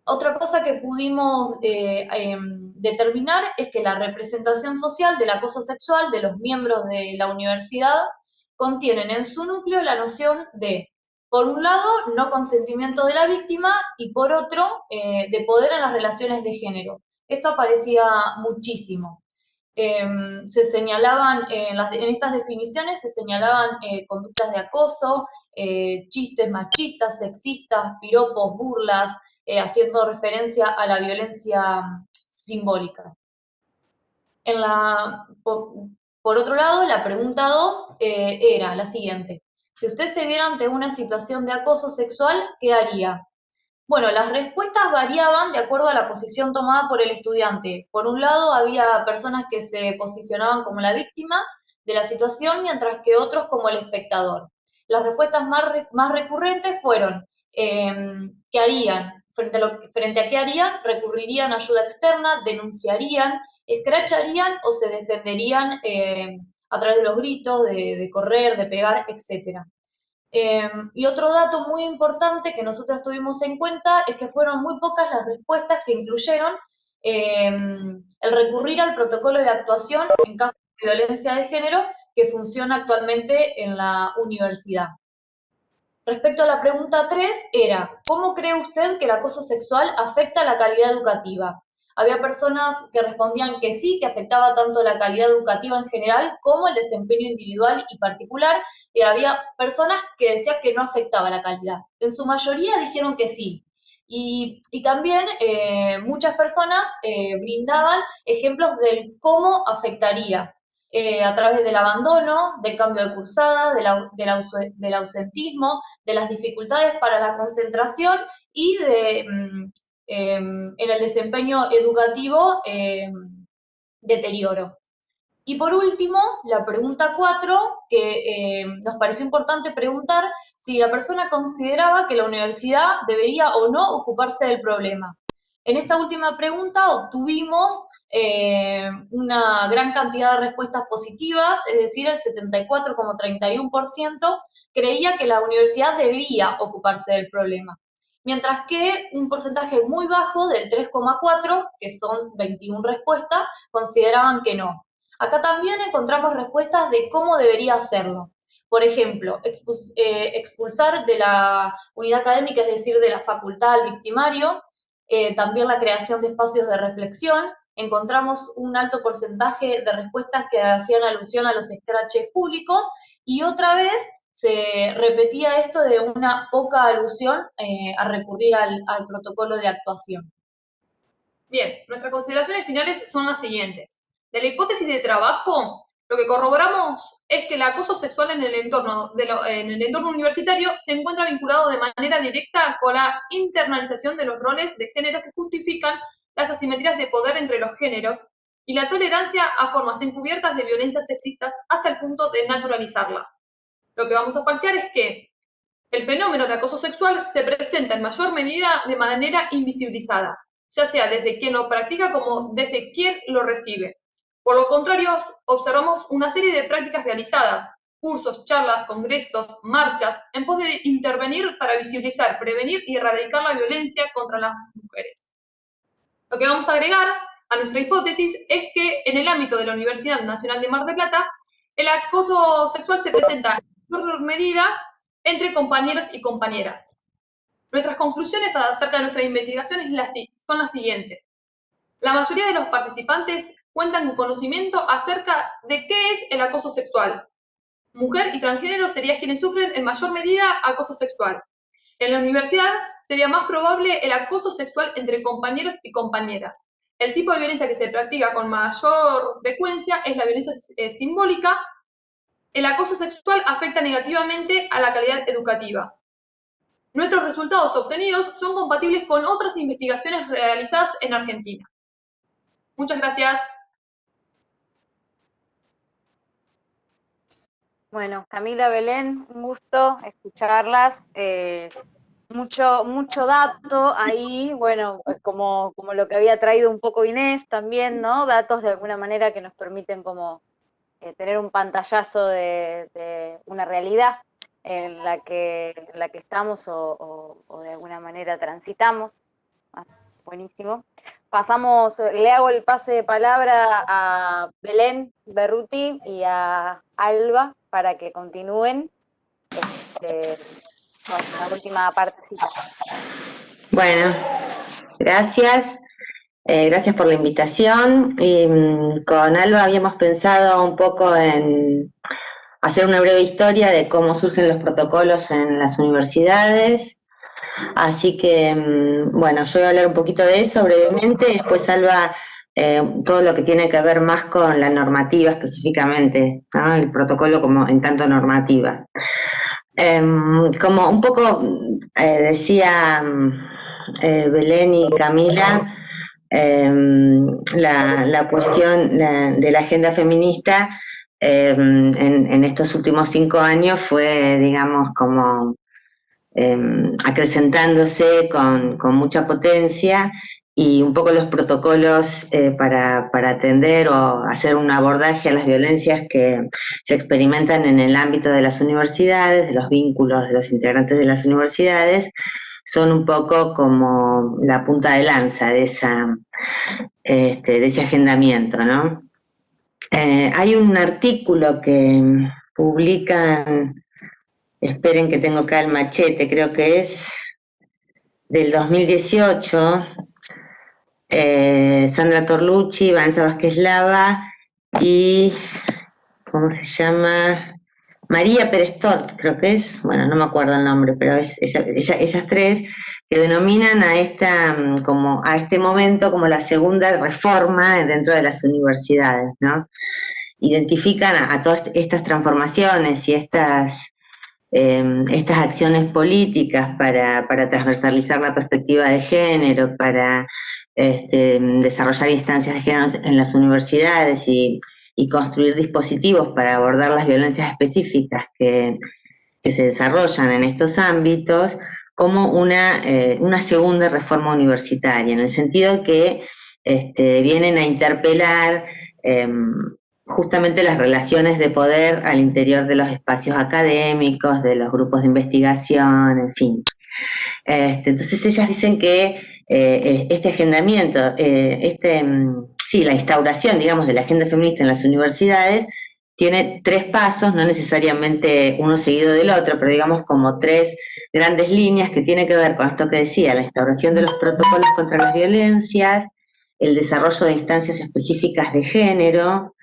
Otra cosa que pudimos determinar es que la representación social del acoso sexual de los miembros de la universidad contienen en su núcleo la noción de, por un lado, no consentimiento de la víctima y por otro, de poder en las relaciones de género. Esto aparecía muchísimo. Se señalaban, en estas definiciones se señalaban conductas de acoso, chistes machistas, sexistas, piropos, burlas, haciendo referencia a la violencia simbólica. Por otro lado, la pregunta 2 era la siguiente. Si usted se viera ante una situación de acoso sexual, ¿qué haría? Bueno, las respuestas variaban de acuerdo a la posición tomada por el estudiante. Por un lado, había personas que se posicionaban como la víctima de la situación, mientras que otros como el espectador. las respuestas más recurrentes fueron ¿qué harían? Frente a qué harían, recurrirían a ayuda externa, denunciarían, escracharían o se defenderían a través de los gritos, de correr, de pegar, etc. Y otro dato muy importante que nosotros tuvimos en cuenta es que fueron muy pocas las respuestas que incluyeron el recurrir al protocolo de actuación en caso de violencia de género que funciona actualmente en la universidad. Respecto a la pregunta 3 era, ¿cómo cree usted que el acoso sexual afecta la calidad educativa? Había personas que respondían que sí, que afectaba tanto la calidad educativa en general como el desempeño individual y particular, y había personas que decían que no afectaba la calidad. En su mayoría dijeron que sí. Y también muchas personas brindaban ejemplos del cómo afectaría a través del abandono, del cambio de cursada, del ausentismo, de las dificultades para la concentración y en el desempeño educativo deterioro. Y por último, la pregunta 4, que nos pareció importante preguntar si la persona consideraba que la universidad debería o no ocuparse del problema. En esta última pregunta obtuvimos una gran cantidad de respuestas positivas, es decir, el 74,31% creía que la universidad debía ocuparse del problema, mientras que un porcentaje muy bajo del 3,4%, que son 21 respuestas, consideraban que no. Acá también encontramos respuestas de cómo debería hacerlo. Por ejemplo, expulsar de la unidad académica, es decir, de la facultad al victimario, también la creación de espacios de reflexión. Encontramos un alto porcentaje de respuestas que hacían alusión a los escraches públicos y otra vez se repetía esto de una poca alusión a recurrir al protocolo de actuación. Bien, nuestras consideraciones finales son las siguientes. De la hipótesis de trabajo, lo que corroboramos es que el acoso sexual en el entorno universitario se encuentra vinculado de manera directa con la internalización de los roles de género que justifican las asimetrías de poder entre los géneros y la tolerancia a formas encubiertas de violencias sexistas hasta el punto de naturalizarla. Lo que vamos a falsear es que el fenómeno de acoso sexual se presenta en mayor medida de manera invisibilizada, ya sea desde quien lo practica como desde quien lo recibe. Por lo contrario, observamos una serie de prácticas realizadas, cursos, charlas, congresos, marchas, en pos de intervenir para visibilizar, prevenir y erradicar la violencia contra las mujeres. Lo que vamos a agregar a nuestra hipótesis es que en el ámbito de la Universidad Nacional de Mar del Plata, el acoso sexual se presenta en mayor medida entre compañeros y compañeras. Nuestras conclusiones acerca de nuestra investigación son las siguientes. La mayoría de los participantes cuentan con conocimiento acerca de qué es el acoso sexual. Mujer y transgénero serían quienes sufren en mayor medida acoso sexual. En la universidad sería más probable el acoso sexual entre compañeros y compañeras. El tipo de violencia que se practica con mayor frecuencia es la violencia simbólica. El acoso sexual afecta negativamente a la calidad educativa. Nuestros resultados obtenidos son compatibles con otras investigaciones realizadas en Argentina. Muchas gracias. Bueno, Camila, Belén, un gusto escucharlas. Mucho dato ahí, bueno, como lo que había traído un poco Inés también, ¿no? Datos de alguna manera que nos permiten como tener un pantallazo de una realidad en la que estamos o de alguna manera transitamos. Buenísimo. Le hago el pase de palabra a Belén Berruti y a Alba para que continúen con la última partecita. Bueno, gracias. Gracias por la invitación. Con Alba habíamos pensado un poco en hacer una breve historia de cómo surgen los protocolos en las universidades. Así que, bueno, yo voy a hablar un poquito de eso brevemente, después Alba todo lo que tiene que ver más con la normativa específicamente, ¿no? El protocolo como en tanto normativa. Como un poco decía Belén y Camila, la cuestión de la agenda feminista en estos últimos 5 años fue, digamos, como acrecentándose con mucha potencia, y un poco los protocolos para atender o hacer un abordaje a las violencias que se experimentan en el ámbito de las universidades, de los vínculos de los integrantes de las universidades, son un poco como la punta de lanza de ese agendamiento, ¿no? Hay un artículo que publican, esperen que tengo acá el machete, creo que es del 2018, Sandra Torlucci, Vanessa Vázquez Lava y, ¿cómo se llama? María Pérez Tort, creo que es, bueno, no me acuerdo el nombre, pero es ellas tres, que denominan a este momento como la segunda reforma dentro de las universidades, ¿no? Identifican a todas estas transformaciones y estas acciones políticas para transversalizar la perspectiva de género, para desarrollar instancias de género en las universidades y construir dispositivos para abordar las violencias específicas que se desarrollan en estos ámbitos, como una segunda reforma universitaria, en el sentido que vienen a interpelar justamente las relaciones de poder al interior de los espacios académicos, de los grupos de investigación, en fin. Entonces ellas dicen que este agendamiento, la instauración, digamos, de la agenda feminista en las universidades tiene 3 pasos, no necesariamente uno seguido del otro, pero digamos como 3 grandes líneas que tienen que ver con esto que decía, la instauración de los protocolos contra las violencias, el desarrollo de instancias específicas de género,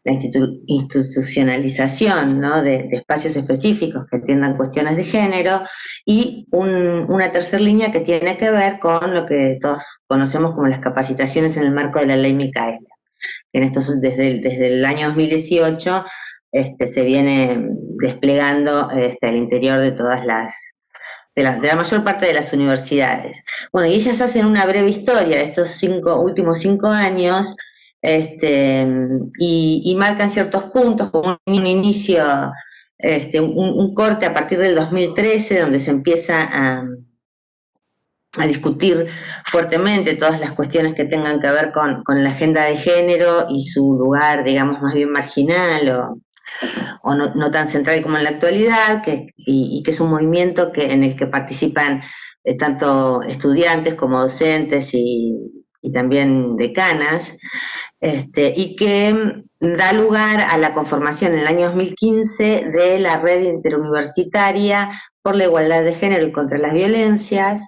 la institucionalización, ¿no?, de espacios específicos que atiendan cuestiones de género, y una tercera línea que tiene que ver con lo que todos conocemos como las capacitaciones en el marco de la ley Micaela. Desde el año 2018 se viene desplegando al interior de todas de la mayor parte de las universidades. Bueno, y ellas hacen una breve historia de estos últimos 5 años, y marcan ciertos puntos, como un inicio, un corte a partir del 2013, donde se empieza a discutir fuertemente todas las cuestiones que tengan que ver con la agenda de género y su lugar, digamos, más bien marginal o no tan central como en la actualidad, y que es un movimiento en el que participan tanto estudiantes como docentes y también decanas, y que da lugar a la conformación en el año 2015 de la Red Interuniversitaria por la Igualdad de Género y contra las Violencias.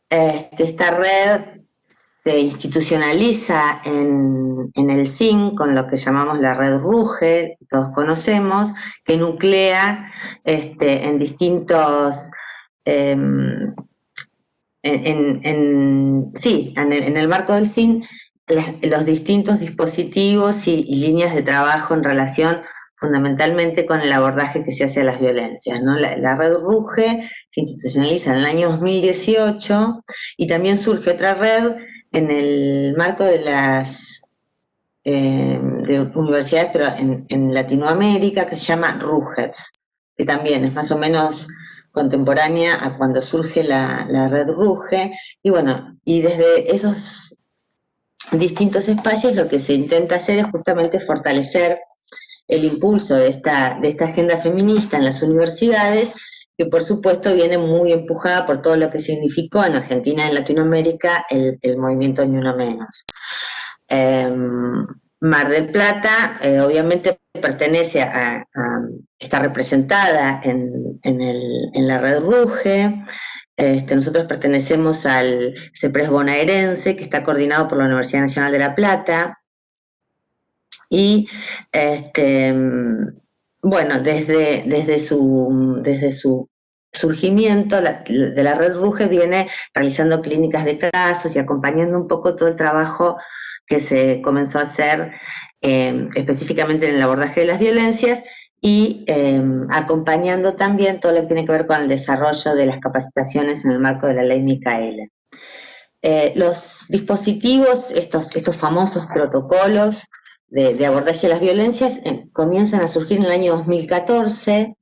Esta red se institucionaliza en el CIN con lo que llamamos la red RUGE, que todos conocemos, que nuclea en distintos... en el marco del CIN, los distintos dispositivos y líneas de trabajo en relación fundamentalmente con el abordaje que se hace a las violencias, ¿no? La red RUGE se institucionaliza en el año 2018, y también surge otra red en el marco de las de universidades, pero en Latinoamérica, que se llama RUGETS, que también es más o menos contemporánea a cuando surge la red RUGE, y bueno, y desde esos distintos espacios lo que se intenta hacer es justamente fortalecer el impulso de esta agenda feminista en las universidades, que por supuesto viene muy empujada por todo lo que significó en Argentina y en Latinoamérica el movimiento Ni Una Menos. Mar del Plata obviamente pertenece está representada en la red RUGE. Nosotros pertenecemos al CEPRES bonaerense, que está coordinado por la Universidad Nacional de La Plata, y bueno, desde su surgimiento de la red RUGE viene realizando clínicas de casos y acompañando un poco todo el trabajo que se comenzó a hacer específicamente en el abordaje de las violencias, y acompañando también todo lo que tiene que ver con el desarrollo de las capacitaciones en el marco de la ley Micaela. Los dispositivos, estos famosos protocolos, de abordaje a las violencias comienzan a surgir en el año 2014,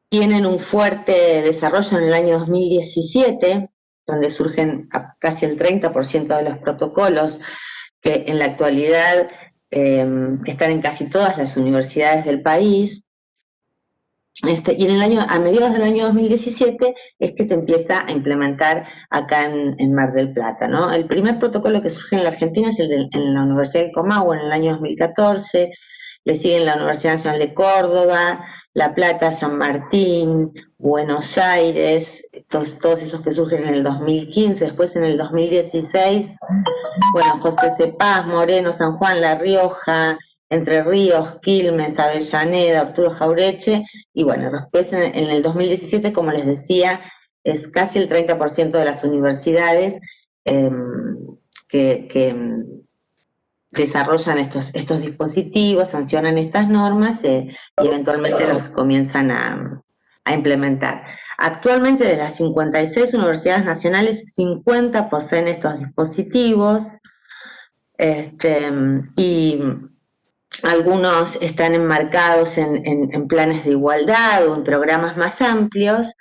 tienen un fuerte desarrollo en el año 2017, donde surgen casi el 30% de los protocolos que en la actualidad están en casi todas las universidades del país. Y a mediados del año 2017 es que se empieza a implementar acá en Mar del Plata, ¿no? El primer protocolo que surge en la Argentina es en la Universidad del Comahue en el año 2014, le siguen la Universidad Nacional de Córdoba, La Plata, San Martín, Buenos Aires, todos esos que surgen en el 2015, después en el 2016, bueno, José C. Paz, Moreno, San Juan, La Rioja, Entre Ríos, Quilmes, Avellaneda, Arturo Jaureche, y bueno, después en el 2017, como les decía, es casi el 30% de las universidades que desarrollan estos dispositivos, sancionan estas normas y eventualmente los comienzan a implementar. Actualmente de las 56 universidades nacionales, 50 poseen estos dispositivos y algunos están enmarcados en planes de igualdad o en programas más amplios,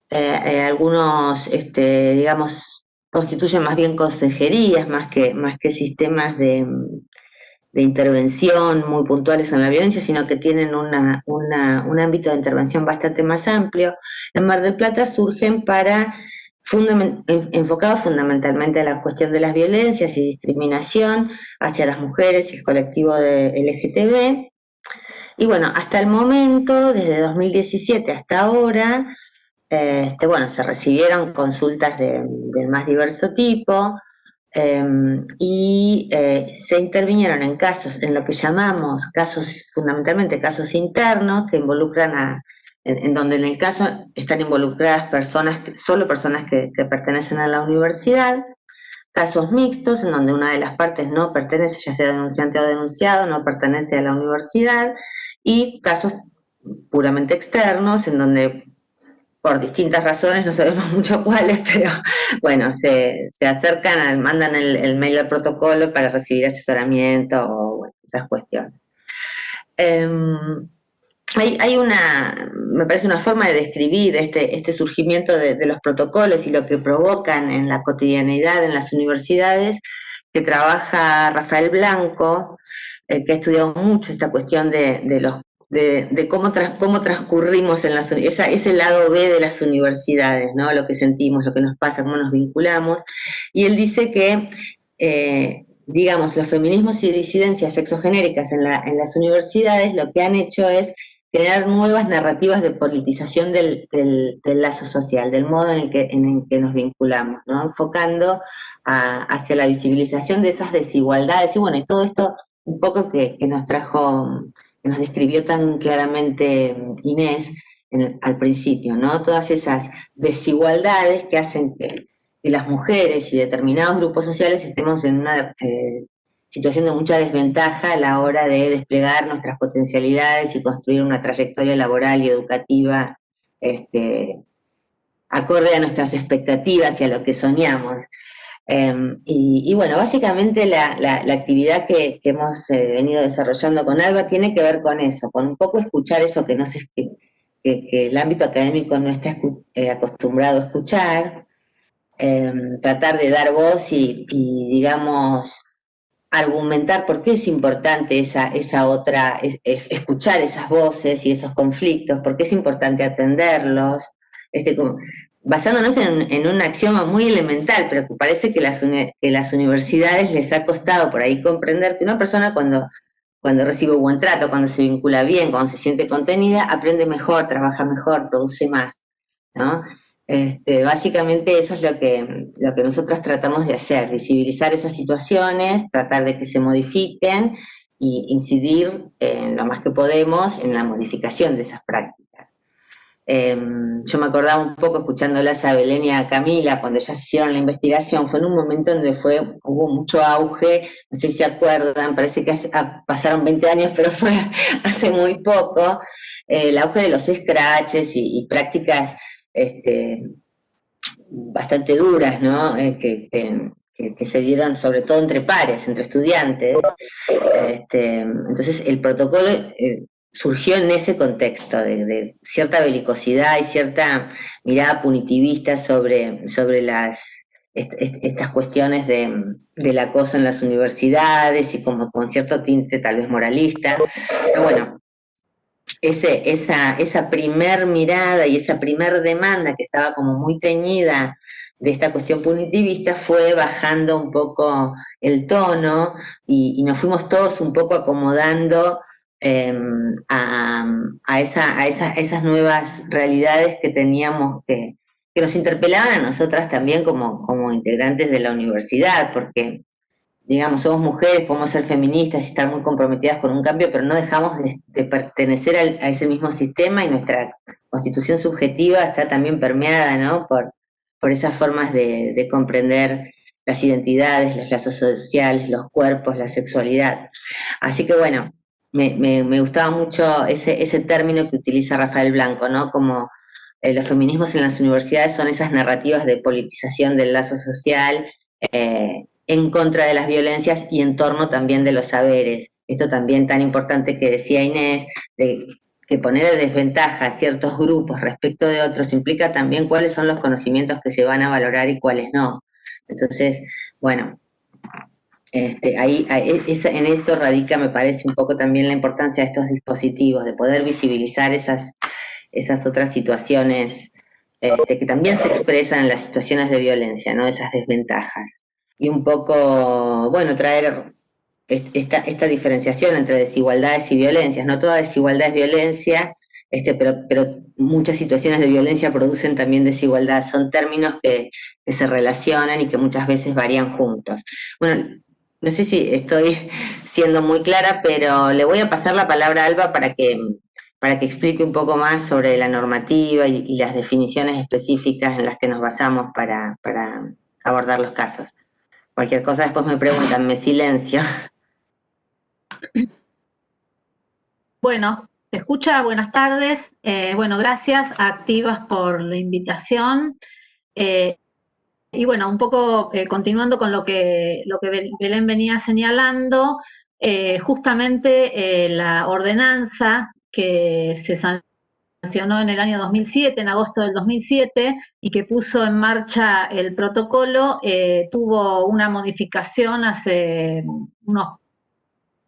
algunos, digamos, constituyen más bien consejerías, más que sistemas de intervención muy puntuales en la violencia, sino que tienen un ámbito de intervención bastante más amplio. En Mar del Plata surgen enfocados fundamentalmente a la cuestión de las violencias y discriminación hacia las mujeres y el colectivo de LGTB. Y bueno, hasta el momento, desde 2017 hasta ahora, se recibieron consultas del más diverso tipo, y se intervinieron en lo que llamamos fundamentalmente casos internos, que involucran en donde en el caso están involucradas solo personas que pertenecen a la universidad, casos mixtos, en donde una de las partes no pertenece, ya sea denunciante o denunciado, no pertenece a la universidad, y casos puramente externos, en donde por distintas razones, no sabemos mucho cuáles, pero bueno, se acercan, mandan el mail al protocolo para recibir asesoramiento o bueno, esas cuestiones. Me parece una forma de describir este surgimiento de los protocolos y lo que provocan en la cotidianeidad en las universidades, que trabaja Rafael Blanco, que ha estudiado mucho esta cuestión de cómo transcurrimos en ese lado B de las universidades, ¿no? Lo que sentimos, lo que nos pasa, cómo nos vinculamos. Y él dice que, digamos, los feminismos y disidencias sexogenéricas en las universidades lo que han hecho es crear nuevas narrativas de politización del lazo social, del modo en el que nos vinculamos, ¿no? Enfocando hacia la visibilización de esas desigualdades. Y bueno, y todo esto un poco que nos describió tan claramente Inés al principio, ¿no? Todas esas desigualdades que hacen que las mujeres y determinados grupos sociales estemos en una situación de mucha desventaja a la hora de desplegar nuestras potencialidades y construir una trayectoria laboral y educativa acorde a nuestras expectativas y a lo que soñamos. Y bueno, básicamente la actividad que hemos venido desarrollando con Alba tiene que ver con eso, con un poco escuchar eso que el ámbito académico no está acostumbrado a escuchar, tratar de dar voz y digamos, argumentar por qué es importante escuchar esas voces y esos conflictos, por qué es importante atenderlos, basándonos en un axioma muy elemental, pero que parece que las universidades les ha costado por ahí comprender que una persona cuando recibe un buen trato, cuando se vincula bien, cuando se siente contenida, aprende mejor, trabaja mejor, produce más, ¿no? Básicamente eso es lo que nosotros tratamos de hacer, visibilizar esas situaciones, tratar de que se modifiquen y incidir en lo más que podemos en la modificación de esas prácticas. Yo me acordaba un poco escuchándolas a Belén y a Camila cuando ellas hicieron la investigación, fue en un momento donde hubo mucho auge, no sé si se acuerdan, parece que pasaron 20 años, pero fue hace muy poco, el auge de los scratches y prácticas bastante duras, ¿no? Que que se dieron sobre todo entre pares, entre estudiantes. Entonces el protocolo surgió en ese contexto de cierta belicosidad y cierta mirada punitivista sobre estas cuestiones del acoso en las universidades y como con cierto tinte tal vez moralista. Pero bueno, esa primer mirada y esa primer demanda que estaba como muy teñida de esta cuestión punitivista fue bajando un poco el tono y nos fuimos todos un poco acomodando a esas nuevas realidades que teníamos que nos interpelaban a nosotras también como integrantes de la universidad, porque digamos, somos mujeres, podemos ser feministas y estar muy comprometidas con un cambio, pero no dejamos de pertenecer a ese mismo sistema y nuestra constitución subjetiva está también permeada, ¿no? Por esas formas de comprender las identidades, los lazos sociales, los cuerpos, la sexualidad. Así que bueno, me gustaba mucho ese término que utiliza Rafael Blanco, ¿no? Como los feminismos en las universidades son esas narrativas de politización del lazo social, en contra de las violencias y en torno también de los saberes. Esto también tan importante que decía Inés, de que poner en desventaja a ciertos grupos respecto de otros implica también cuáles son los conocimientos que se van a valorar y cuáles no. Entonces, bueno, en eso radica, me parece, un poco también la importancia de estos dispositivos, de poder visibilizar esas otras situaciones que también se expresan en las situaciones de violencia, ¿no? Esas desventajas. Y un poco, bueno, traer esta diferenciación entre desigualdades y violencias. No toda desigualdad es violencia, pero muchas situaciones de violencia producen también desigualdad. Son términos que se relacionan y que muchas veces varían juntos. Bueno, no sé si estoy siendo muy clara, pero le voy a pasar la palabra a Alba para que explique un poco más sobre la normativa y las definiciones específicas en las que nos basamos para abordar los casos. Cualquier cosa después me preguntan, me silencio. Bueno, ¿te escucha? Buenas tardes. Bueno, gracias a Activas por la invitación. Y bueno, un poco continuando con lo que Belén venía señalando, justamente la ordenanza que se sancionó en el año 2007, en agosto del 2007, y que puso en marcha el protocolo, tuvo una modificación hace unos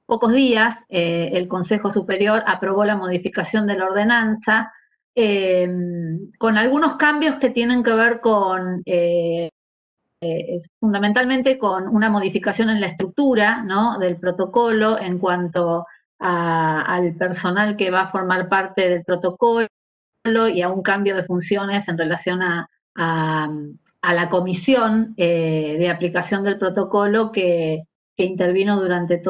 pocos días. El Consejo Superior aprobó la modificación de la ordenanza, con algunos cambios que tienen que ver con, fundamentalmente con una modificación en la estructura, ¿no?, del protocolo en cuanto al personal que va a formar parte del protocolo y a un cambio de funciones en relación a la comisión de aplicación del protocolo que intervino durante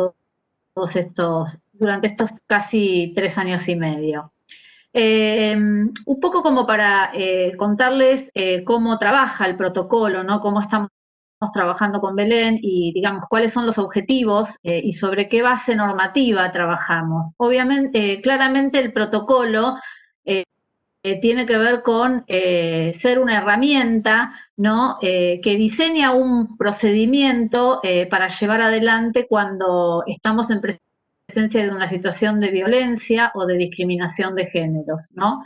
estos casi 3 años y medio. Un poco como para contarles cómo trabaja el protocolo, ¿no? Cómo estamos trabajando con Belén y, digamos, cuáles son los objetivos y sobre qué base normativa trabajamos. Obviamente, claramente el protocolo tiene que ver con ser una herramienta, ¿no?, que diseña un procedimiento para llevar adelante cuando estamos en presencia de una situación de violencia o de discriminación de géneros, ¿no?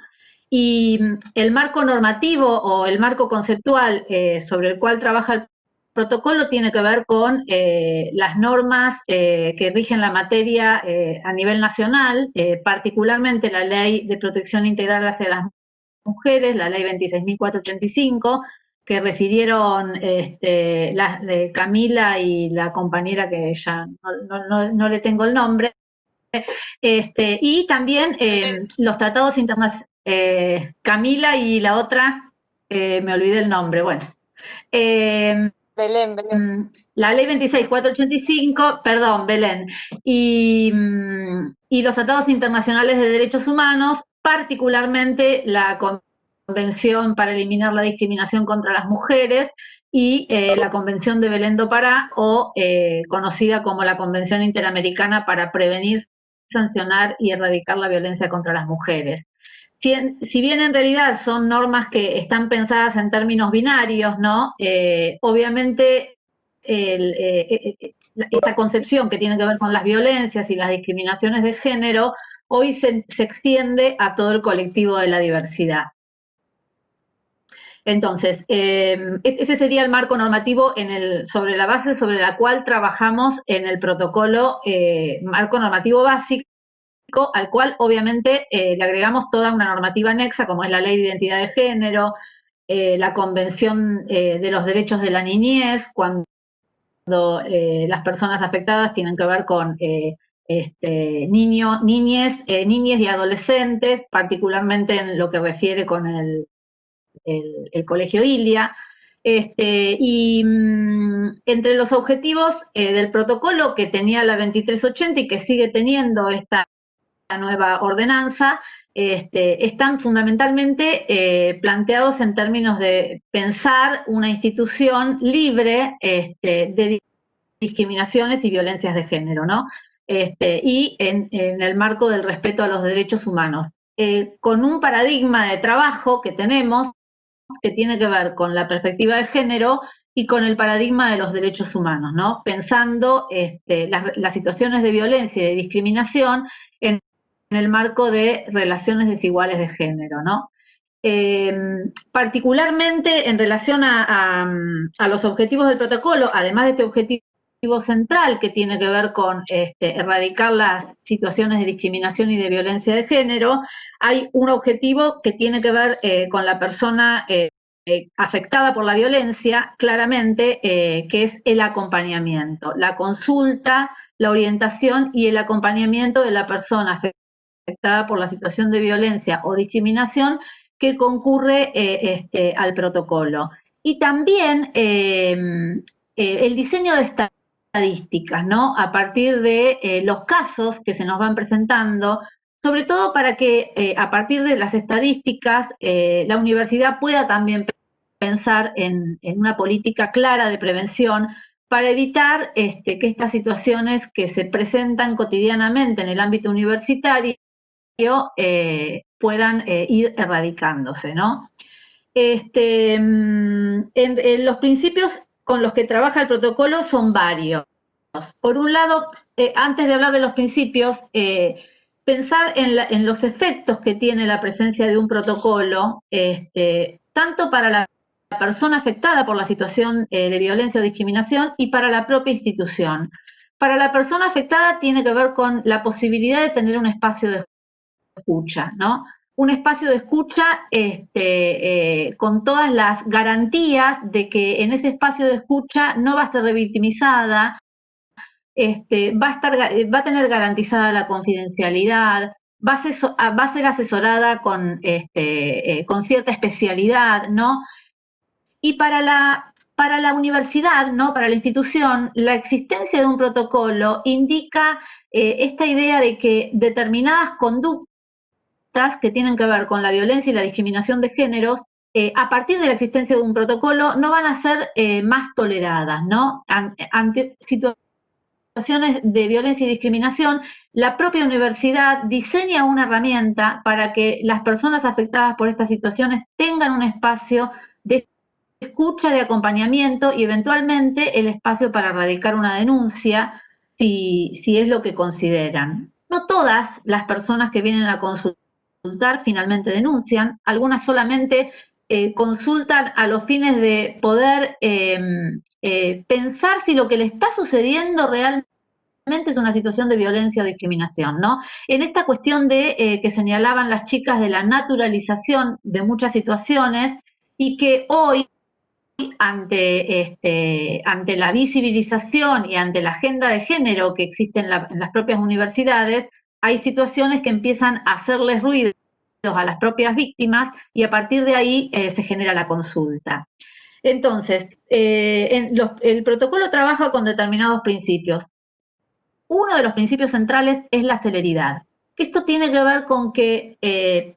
Y el marco normativo o el marco conceptual sobre el cual trabaja el protocolo tiene que ver con las normas que rigen la materia a nivel nacional, particularmente la Ley de Protección Integral hacia las Mujeres, la Ley 26.485, que refirieron Camila y la compañera que ya no le tengo el nombre, y también los tratados internacionales, Camila y la otra, me olvidé el nombre, bueno. Belén. La Ley 26.485, perdón, Belén, y los tratados internacionales de derechos humanos, particularmente la Convención para eliminar la discriminación contra las mujeres y la Convención de Belén do Pará, o conocida como la Convención Interamericana para prevenir, sancionar y erradicar la violencia contra las mujeres. Si bien en realidad son normas que están pensadas en términos binarios, ¿no? Obviamente esta concepción que tiene que ver con las violencias y las discriminaciones de género, hoy se extiende a todo el colectivo de la diversidad. Entonces, ese sería el marco normativo sobre la base sobre la cual trabajamos en el protocolo, marco normativo básico, al cual obviamente le agregamos toda una normativa anexa, como es la Ley de Identidad de Género, la Convención de los Derechos de la Niñez, cuando las personas afectadas tienen que ver con niñez y adolescentes, particularmente en lo que refiere con el Colegio Ilia. Entre los objetivos del protocolo que tenía la 2380 y que sigue teniendo esta nueva ordenanza, están fundamentalmente planteados en términos de pensar una institución libre de discriminaciones y violencias de género, ¿no? Y en el marco del respeto a los derechos humanos, con un paradigma de trabajo que tenemos que tiene que ver con la perspectiva de género y con el paradigma de los derechos humanos, ¿no? Pensando las situaciones de violencia y de discriminación en el marco de relaciones desiguales de género, ¿no? Particularmente en relación a los objetivos del protocolo, además de este objetivo central que tiene que ver con erradicar las situaciones de discriminación y de violencia de género, hay un objetivo que tiene que ver con la persona afectada por la violencia, claramente, que es el acompañamiento, la consulta, la orientación y el acompañamiento de la persona afectada por la situación de violencia o discriminación que concurre al protocolo. Y también el diseño de estadísticas, ¿no? A partir de los casos que se nos van presentando, sobre todo para que a partir de las estadísticas la universidad pueda también pensar en una política clara de prevención para evitar que estas situaciones que se presentan cotidianamente en el ámbito universitario puedan ir erradicándose, ¿no? Los principios con los que trabaja el protocolo son varios. Por un lado, antes de hablar de los principios, pensar en los efectos que tiene la presencia de un protocolo, tanto para la persona afectada por la situación de violencia o discriminación y para la propia institución. Para la persona afectada tiene que ver con la posibilidad de tener un espacio de escucha, ¿no? Un espacio de escucha con todas las garantías de que en ese espacio de escucha no va a ser revictimizada, va a tener garantizada la confidencialidad, va a ser asesorada con cierta especialidad, ¿no? Y para la universidad, ¿no? Para la institución, la existencia de un protocolo indica esta idea de que determinadas conductas que tienen que ver con la violencia y la discriminación de géneros, a partir de la existencia de un protocolo, no van a ser más toleradas, ¿no? Ante situaciones de violencia y discriminación, la propia universidad diseña una herramienta para que las personas afectadas por estas situaciones tengan un espacio de escucha, de acompañamiento y eventualmente el espacio para erradicar una denuncia si es lo que consideran. No todas las personas que vienen a consultar finalmente denuncian, algunas solamente consultan a los fines de poder pensar si lo que le está sucediendo realmente es una situación de violencia o discriminación, ¿no? En esta cuestión de que señalaban las chicas de la naturalización de muchas situaciones y que hoy ante la visibilización y ante la agenda de género que existe en las propias universidades, hay situaciones que empiezan a hacerles ruido a las propias víctimas y a partir de ahí se genera la consulta. Entonces, el protocolo trabaja con determinados principios. Uno de los principios centrales es la celeridad. Esto tiene que ver con que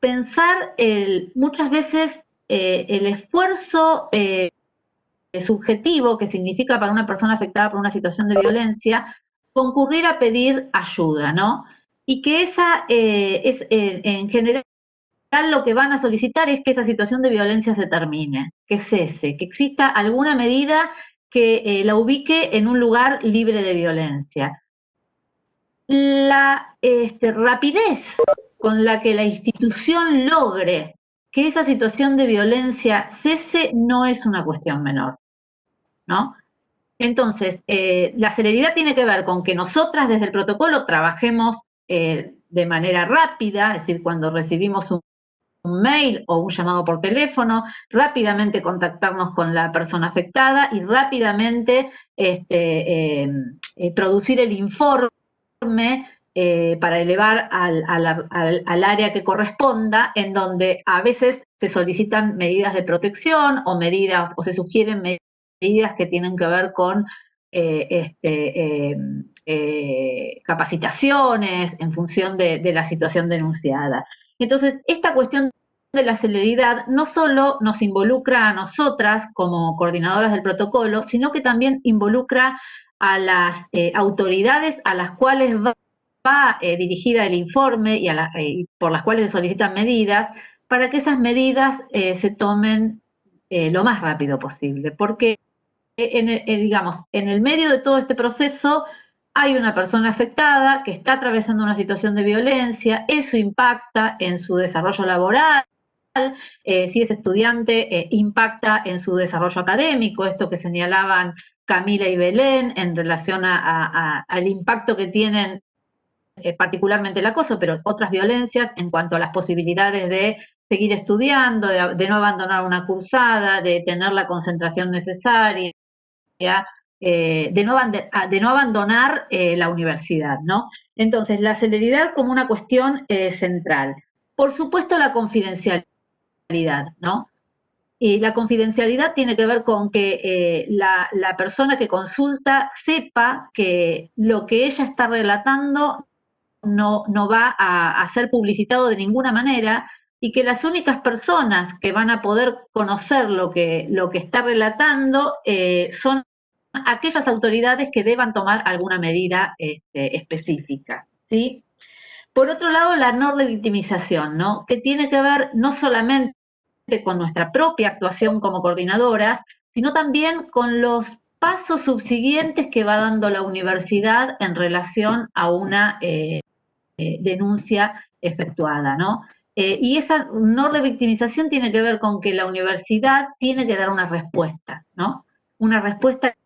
pensar muchas veces el esfuerzo subjetivo que significa para una persona afectada por una situación de violencia concurrir a pedir ayuda, ¿no? Y que en general lo que van a solicitar es que esa situación de violencia se termine, que cese, que exista alguna medida que la ubique en un lugar libre de violencia. La rapidez con la que la institución logre que esa situación de violencia cese no es una cuestión menor, ¿no? Entonces, la celeridad tiene que ver con que nosotras desde el protocolo trabajemos de manera rápida, es decir, cuando recibimos un mail o un llamado por teléfono, rápidamente contactarnos con la persona afectada y rápidamente producir el informe para elevar al área que corresponda, en donde a veces se solicitan medidas de protección o se sugieren medidas que tienen que ver con capacitaciones en función de la situación denunciada. Entonces, esta cuestión de la celeridad no solo nos involucra a nosotras como coordinadoras del protocolo, sino que también involucra a las autoridades a las cuales va dirigida el informe y por las cuales se solicitan medidas, para que esas medidas se tomen lo más rápido posible. Porque, digamos, en el medio de todo este proceso hay una persona afectada que está atravesando una situación de violencia, eso impacta en su desarrollo laboral, si es estudiante, impacta en su desarrollo académico, esto que señalaban Camila y Belén en relación al impacto que tienen particularmente el acoso, pero otras violencias en cuanto a las posibilidades de seguir estudiando, de no abandonar una cursada, de tener la concentración necesaria, de no abandonar la universidad, ¿no? Entonces, la celeridad como una cuestión central. Por supuesto, la confidencialidad, ¿no? Y la confidencialidad tiene que ver con que la persona que consulta sepa que lo que ella está relatando no va a ser publicitado de ninguna manera y que las únicas personas que van a poder conocer lo que está relatando son aquellas autoridades que deban tomar alguna medida específica, ¿sí? Por otro lado, la no revictimización, ¿no? Que tiene que ver no solamente con nuestra propia actuación como coordinadoras, sino también con los pasos subsiguientes que va dando la universidad en relación a una denuncia efectuada, ¿no? Y esa no revictimización tiene que ver con que la universidad tiene que dar una respuesta, ¿no? Una respuesta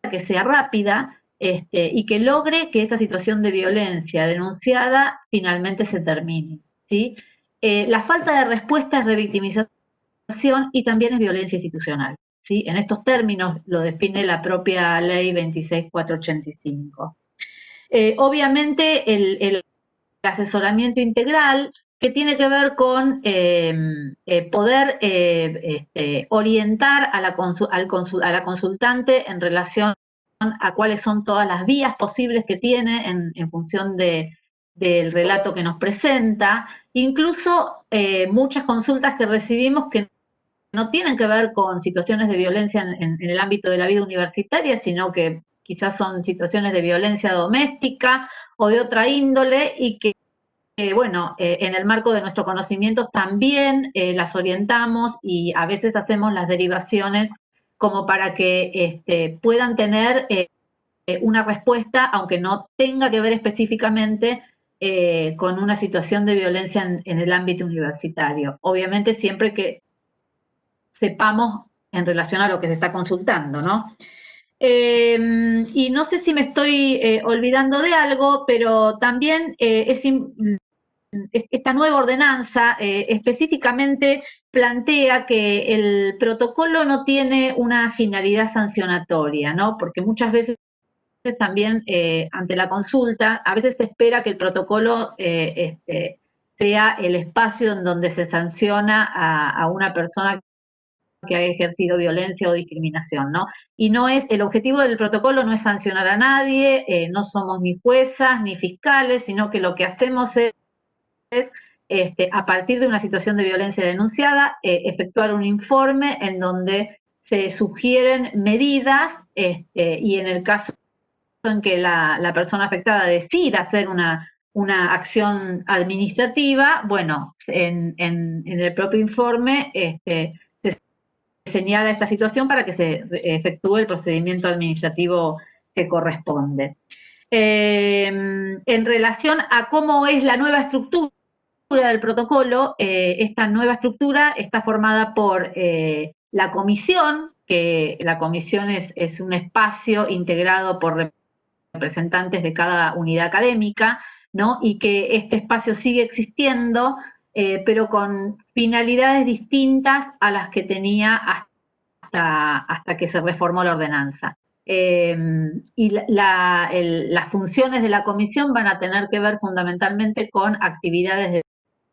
que sea rápida y que logre que esa situación de violencia denunciada finalmente se termine, ¿sí? La falta de respuesta es revictimización y también es violencia institucional, ¿sí? En estos términos lo define la propia ley 26485. Obviamente el asesoramiento integral, que tiene que ver con poder orientar a la consultante en relación a cuáles son todas las vías posibles que tiene en función del relato que nos presenta, incluso muchas consultas que recibimos que no tienen que ver con situaciones de violencia en el ámbito de la vida universitaria, sino que quizás son situaciones de violencia doméstica o de otra índole y que bueno, en el marco de nuestros conocimientos también las orientamos y a veces hacemos las derivaciones como para que puedan tener una respuesta, aunque no tenga que ver específicamente con una situación de violencia en el ámbito universitario. Obviamente siempre que sepamos en relación a lo que se está consultando, ¿no? Y no sé si me estoy olvidando de algo, pero también esta nueva ordenanza específicamente plantea que el protocolo no tiene una finalidad sancionatoria, ¿no? Porque muchas veces también ante la consulta, a veces se espera que el protocolo sea el espacio en donde se sanciona a una persona que ha ejercido violencia o discriminación, ¿no? Y no es, el objetivo del protocolo no es sancionar a nadie, no somos ni juezas ni fiscales, sino que lo que hacemos es a partir de una situación de violencia denunciada, efectuar un informe en donde se sugieren medidas y en el caso en que la persona afectada decida hacer una acción administrativa, bueno, en el propio informe señala esta situación para que se efectúe el procedimiento administrativo que corresponde. En relación a cómo es la nueva estructura del protocolo, esta nueva estructura está formada por la comisión, que la comisión es un espacio integrado por representantes de cada unidad académica, ¿no? Y que este espacio sigue existiendo, pero con finalidades distintas a las que tenía hasta que se reformó la ordenanza. Y las funciones de la comisión van a tener que ver fundamentalmente con actividades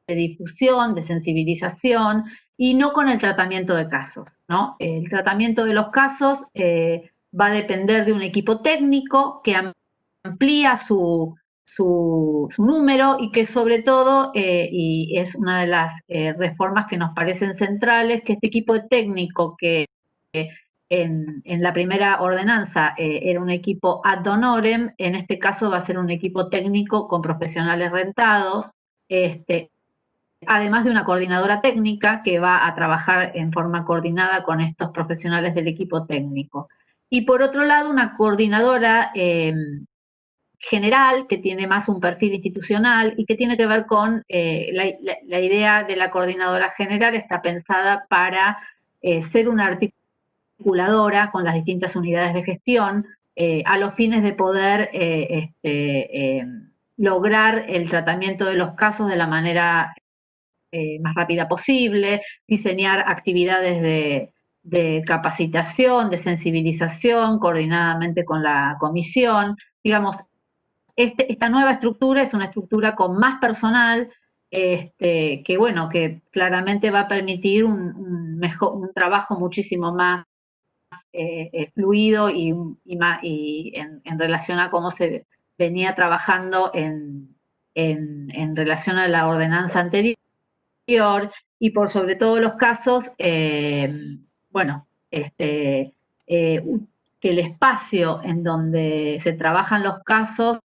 de difusión, de sensibilización, y no con el tratamiento de casos, ¿no? El tratamiento de los casos va a depender de un equipo técnico que amplía su número y que sobre todo, y es una de las reformas que nos parecen centrales, que este equipo técnico que en la primera ordenanza era un equipo ad honorem, en este caso va a ser un equipo técnico con profesionales rentados, además de una coordinadora técnica que va a trabajar en forma coordinada con estos profesionales del equipo técnico. Y por otro lado, una coordinadora general que tiene más un perfil institucional y que tiene que ver con la idea de la coordinadora general está pensada para ser una articuladora con las distintas unidades de gestión a los fines de poder lograr el tratamiento de los casos de la manera más rápida posible, diseñar actividades de capacitación, de sensibilización, coordinadamente con la comisión. Digamos, esta nueva estructura es una estructura con más personal, que bueno, que claramente va a permitir un trabajo muchísimo más fluido y en relación a cómo se venía trabajando en relación a la ordenanza anterior, y por sobre todo los casos, bueno, que el espacio en donde se trabajan los casos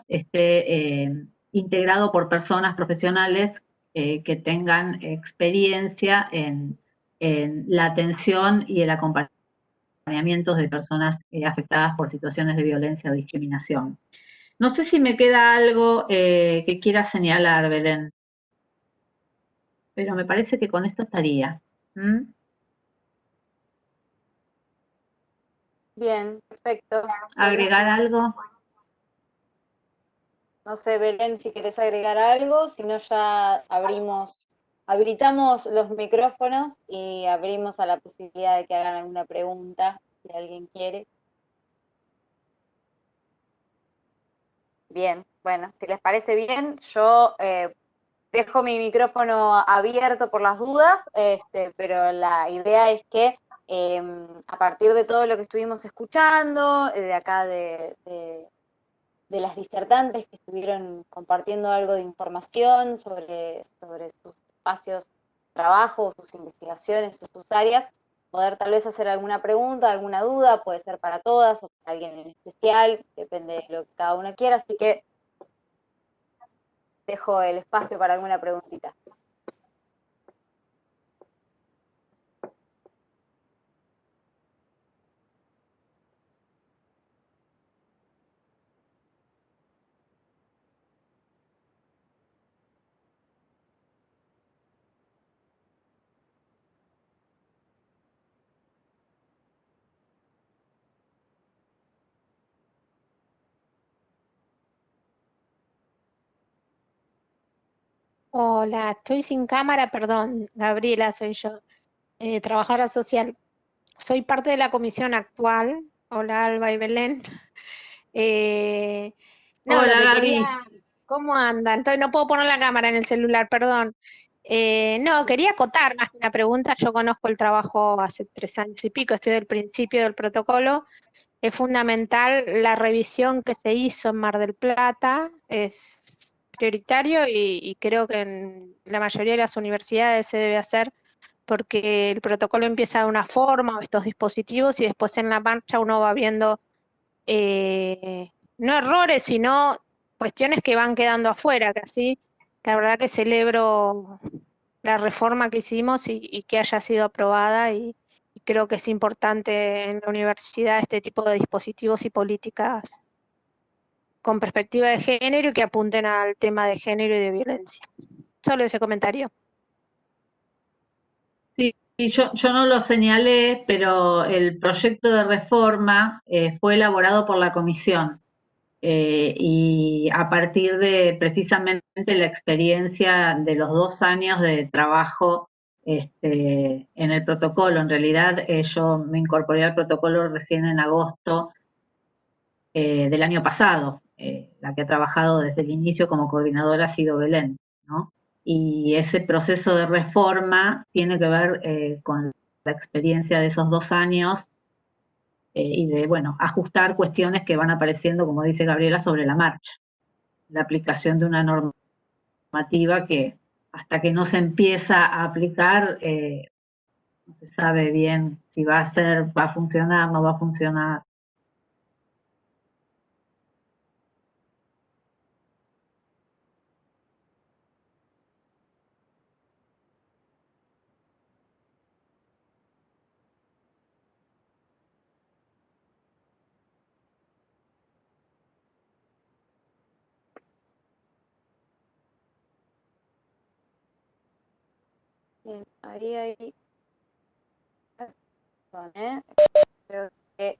esté integrado por personas profesionales que tengan experiencia en la atención y el acompañamiento de personas afectadas por situaciones de violencia o discriminación. No sé si me queda algo que quiera señalar, Belén, pero me parece que con esto estaría. Bien, perfecto. ¿Agregar algo? No sé, Belén, si querés agregar algo, si no ya habilitamos los micrófonos y abrimos a la posibilidad de que hagan alguna pregunta, si alguien quiere. Bien, bueno, si les parece bien, yo dejo mi micrófono abierto por las dudas, pero la idea es que a partir de todo lo que estuvimos escuchando, de acá de las disertantes que estuvieron compartiendo algo de información sobre sus espacios de trabajo, sus investigaciones, sus áreas, poder tal vez hacer alguna pregunta, alguna duda, puede ser para todas o para alguien en especial, depende de lo que cada una quiera, así que dejo el espacio para alguna preguntita. Hola, estoy sin cámara, perdón, Gabriela soy yo, trabajadora social. Soy parte de la comisión actual. Hola, Alba y Belén. No, Hola, lo que Gaby. quería, ¿cómo andan? Entonces no puedo poner la cámara en el celular, perdón. No, quería acotar más que una pregunta. Yo conozco el trabajo hace 3 años y pico, estoy del principio del protocolo. Es fundamental la revisión que se hizo en Mar del Plata, es prioritario y creo que en la mayoría de las universidades se debe hacer porque el protocolo empieza de una forma, estos dispositivos, y después en la marcha uno va viendo no errores, sino cuestiones que van quedando afuera, que así, la verdad que celebro la reforma que hicimos y que haya sido aprobada y creo que es importante en la universidad este tipo de dispositivos y políticas con perspectiva de género y que apunten al tema de género y de violencia. Solo ese comentario. Sí, yo no lo señalé, pero el proyecto de reforma fue elaborado por la comisión y a partir de precisamente la experiencia de los 2 años de trabajo en el protocolo. En realidad yo me incorporé al protocolo recién en agosto del año pasado. La que ha trabajado desde el inicio como coordinadora ha sido Belén, ¿no? Y ese proceso de reforma tiene que ver con la experiencia de esos 2 años y de, bueno, ajustar cuestiones que van apareciendo, como dice Gabriela, sobre la marcha. La aplicación de una normativa que hasta que no se empieza a aplicar, no se sabe bien si va a funcionar, no va a funcionar. Bien, ahí, perdón, creo que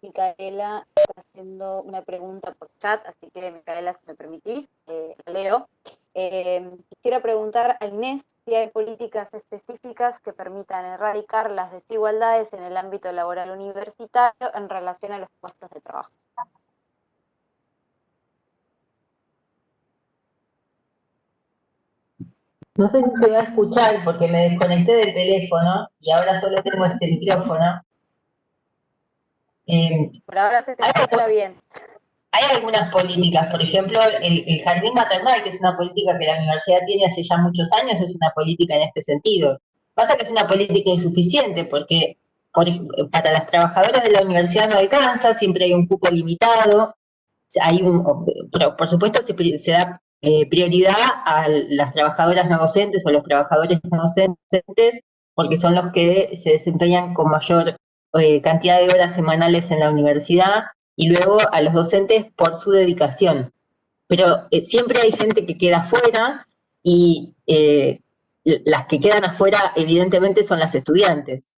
Micaela está haciendo una pregunta por chat, así que Micaela, si me permitís, la leo. Quisiera preguntar a Inés si hay políticas específicas que permitan erradicar las desigualdades en el ámbito laboral universitario en relación a los puestos de trabajo. No sé si se va a escuchar porque me desconecté del teléfono y ahora solo tengo este micrófono. Por ahora se te escucha bien. Hay algunas políticas, por ejemplo, el jardín maternal, que es una política que la universidad tiene hace ya muchos años, es una política en este sentido. Pasa que es una política insuficiente porque para las trabajadoras de la universidad no alcanza, siempre hay un cupo limitado, por supuesto se da prioridad a las trabajadoras no docentes o los trabajadores no docentes porque son los que se desempeñan con mayor cantidad de horas semanales en la universidad y luego a los docentes por su dedicación. Pero siempre hay gente que queda afuera y las que quedan afuera evidentemente son las estudiantes.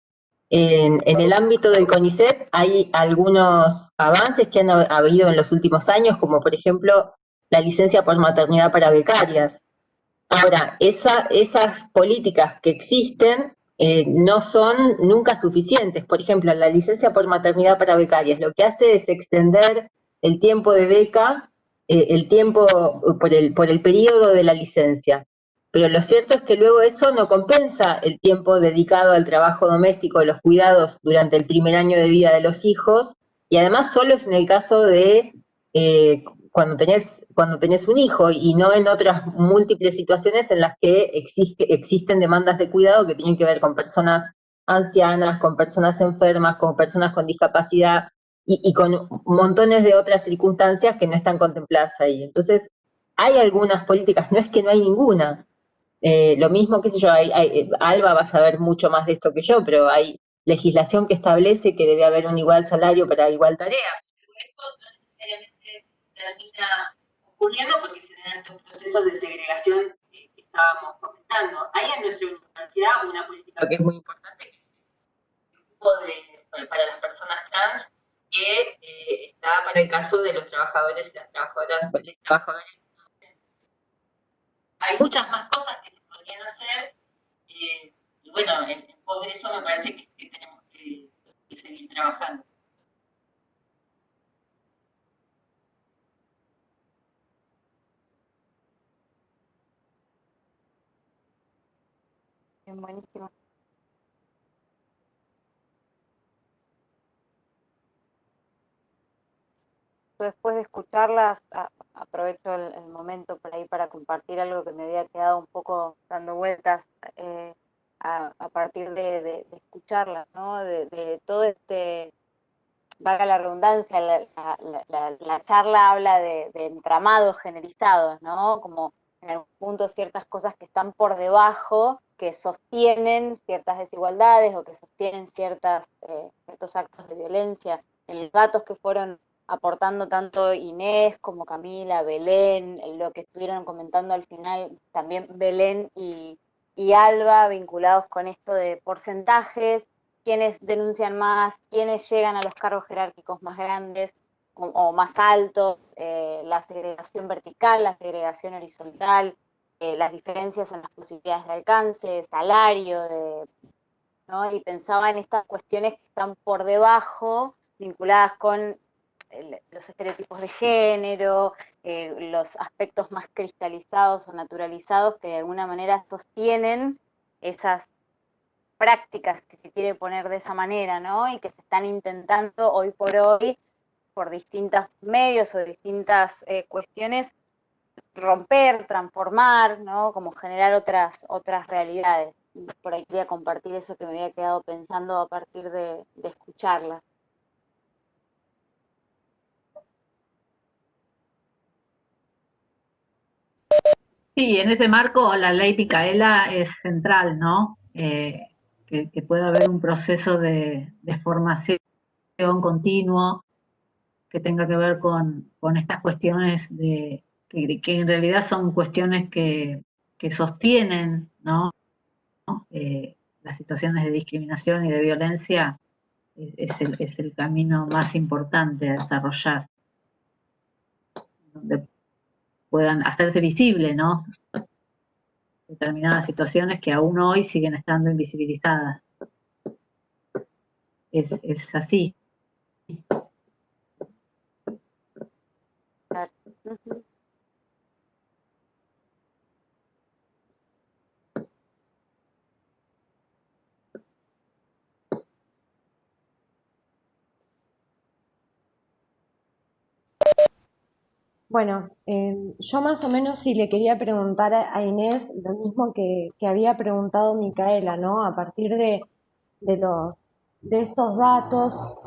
En el ámbito del CONICET hay algunos avances que han habido en los últimos años, como por ejemplo la licencia por maternidad para becarias. Ahora, esas políticas que existen no son nunca suficientes. Por ejemplo, la licencia por maternidad para becarias lo que hace es extender el tiempo de beca, el tiempo por el periodo de la licencia. Pero lo cierto es que luego eso no compensa el tiempo dedicado al trabajo doméstico, los cuidados durante el primer año de vida de los hijos, y además solo es en el caso de cuando tenés un hijo y no en otras múltiples situaciones en las que existen demandas de cuidado que tienen que ver con personas ancianas, con personas enfermas, con personas con discapacidad y con montones de otras circunstancias que no están contempladas ahí. Entonces, hay algunas políticas, no es que no hay ninguna. Lo mismo, qué sé yo, Alba va a saber mucho más de esto que yo, pero hay legislación que establece que debe haber un igual salario para igual tarea. Pero eso no necesariamente termina ocurriendo porque se dan estos procesos de segregación que estábamos comentando. Hay en nuestra universidad una política que es muy importante, que es el grupo para las personas trans, que está para el caso de los trabajadores y las trabajadoras, los trabajadores. Hay muchas más cosas que se podrían hacer y bueno, en pos de eso me parece que tenemos que seguir trabajando. Bien, buenísimo. Después de escucharlas, aprovecho el momento por ahí para compartir algo que me había quedado un poco dando vueltas a partir de escucharlas, ¿no? De todo valga la redundancia, la charla habla de entramados generizados, ¿no? Como en algún punto ciertas cosas que están por debajo, que sostienen ciertas desigualdades o que sostienen ciertos actos de violencia. En los datos que fueron aportando tanto Inés como Camila, Belén, lo que estuvieron comentando al final también Belén y Alba, vinculados con esto de porcentajes, quiénes denuncian más, quiénes llegan a los cargos jerárquicos más grandes o más altos, la segregación vertical, la segregación horizontal, las diferencias en las posibilidades de alcance, de salario, ¿no? Y pensaba en estas cuestiones que están por debajo, vinculadas con los estereotipos de género, los aspectos más cristalizados o naturalizados que de alguna manera sostienen esas prácticas, que se quiere poner de esa manera, ¿no? Y que se están intentando hoy por hoy, por distintos medios o distintas cuestiones, romper, transformar, ¿no? Como generar otras realidades. Por ahí quería compartir eso que me había quedado pensando a partir de escucharla. Sí, en ese marco la ley Micaela es central, ¿no? Que pueda haber un proceso de formación continuo que tenga que ver con estas cuestiones que en realidad son cuestiones que sostienen, ¿no? Las situaciones de discriminación y de violencia es el camino más importante a desarrollar, donde puedan hacerse visible, ¿no? Determinadas situaciones que aún hoy siguen estando invisibilizadas. Es así. Bueno, yo más o menos sí le quería preguntar a Inés lo mismo que había preguntado Micaela, ¿no? A partir de estos datos,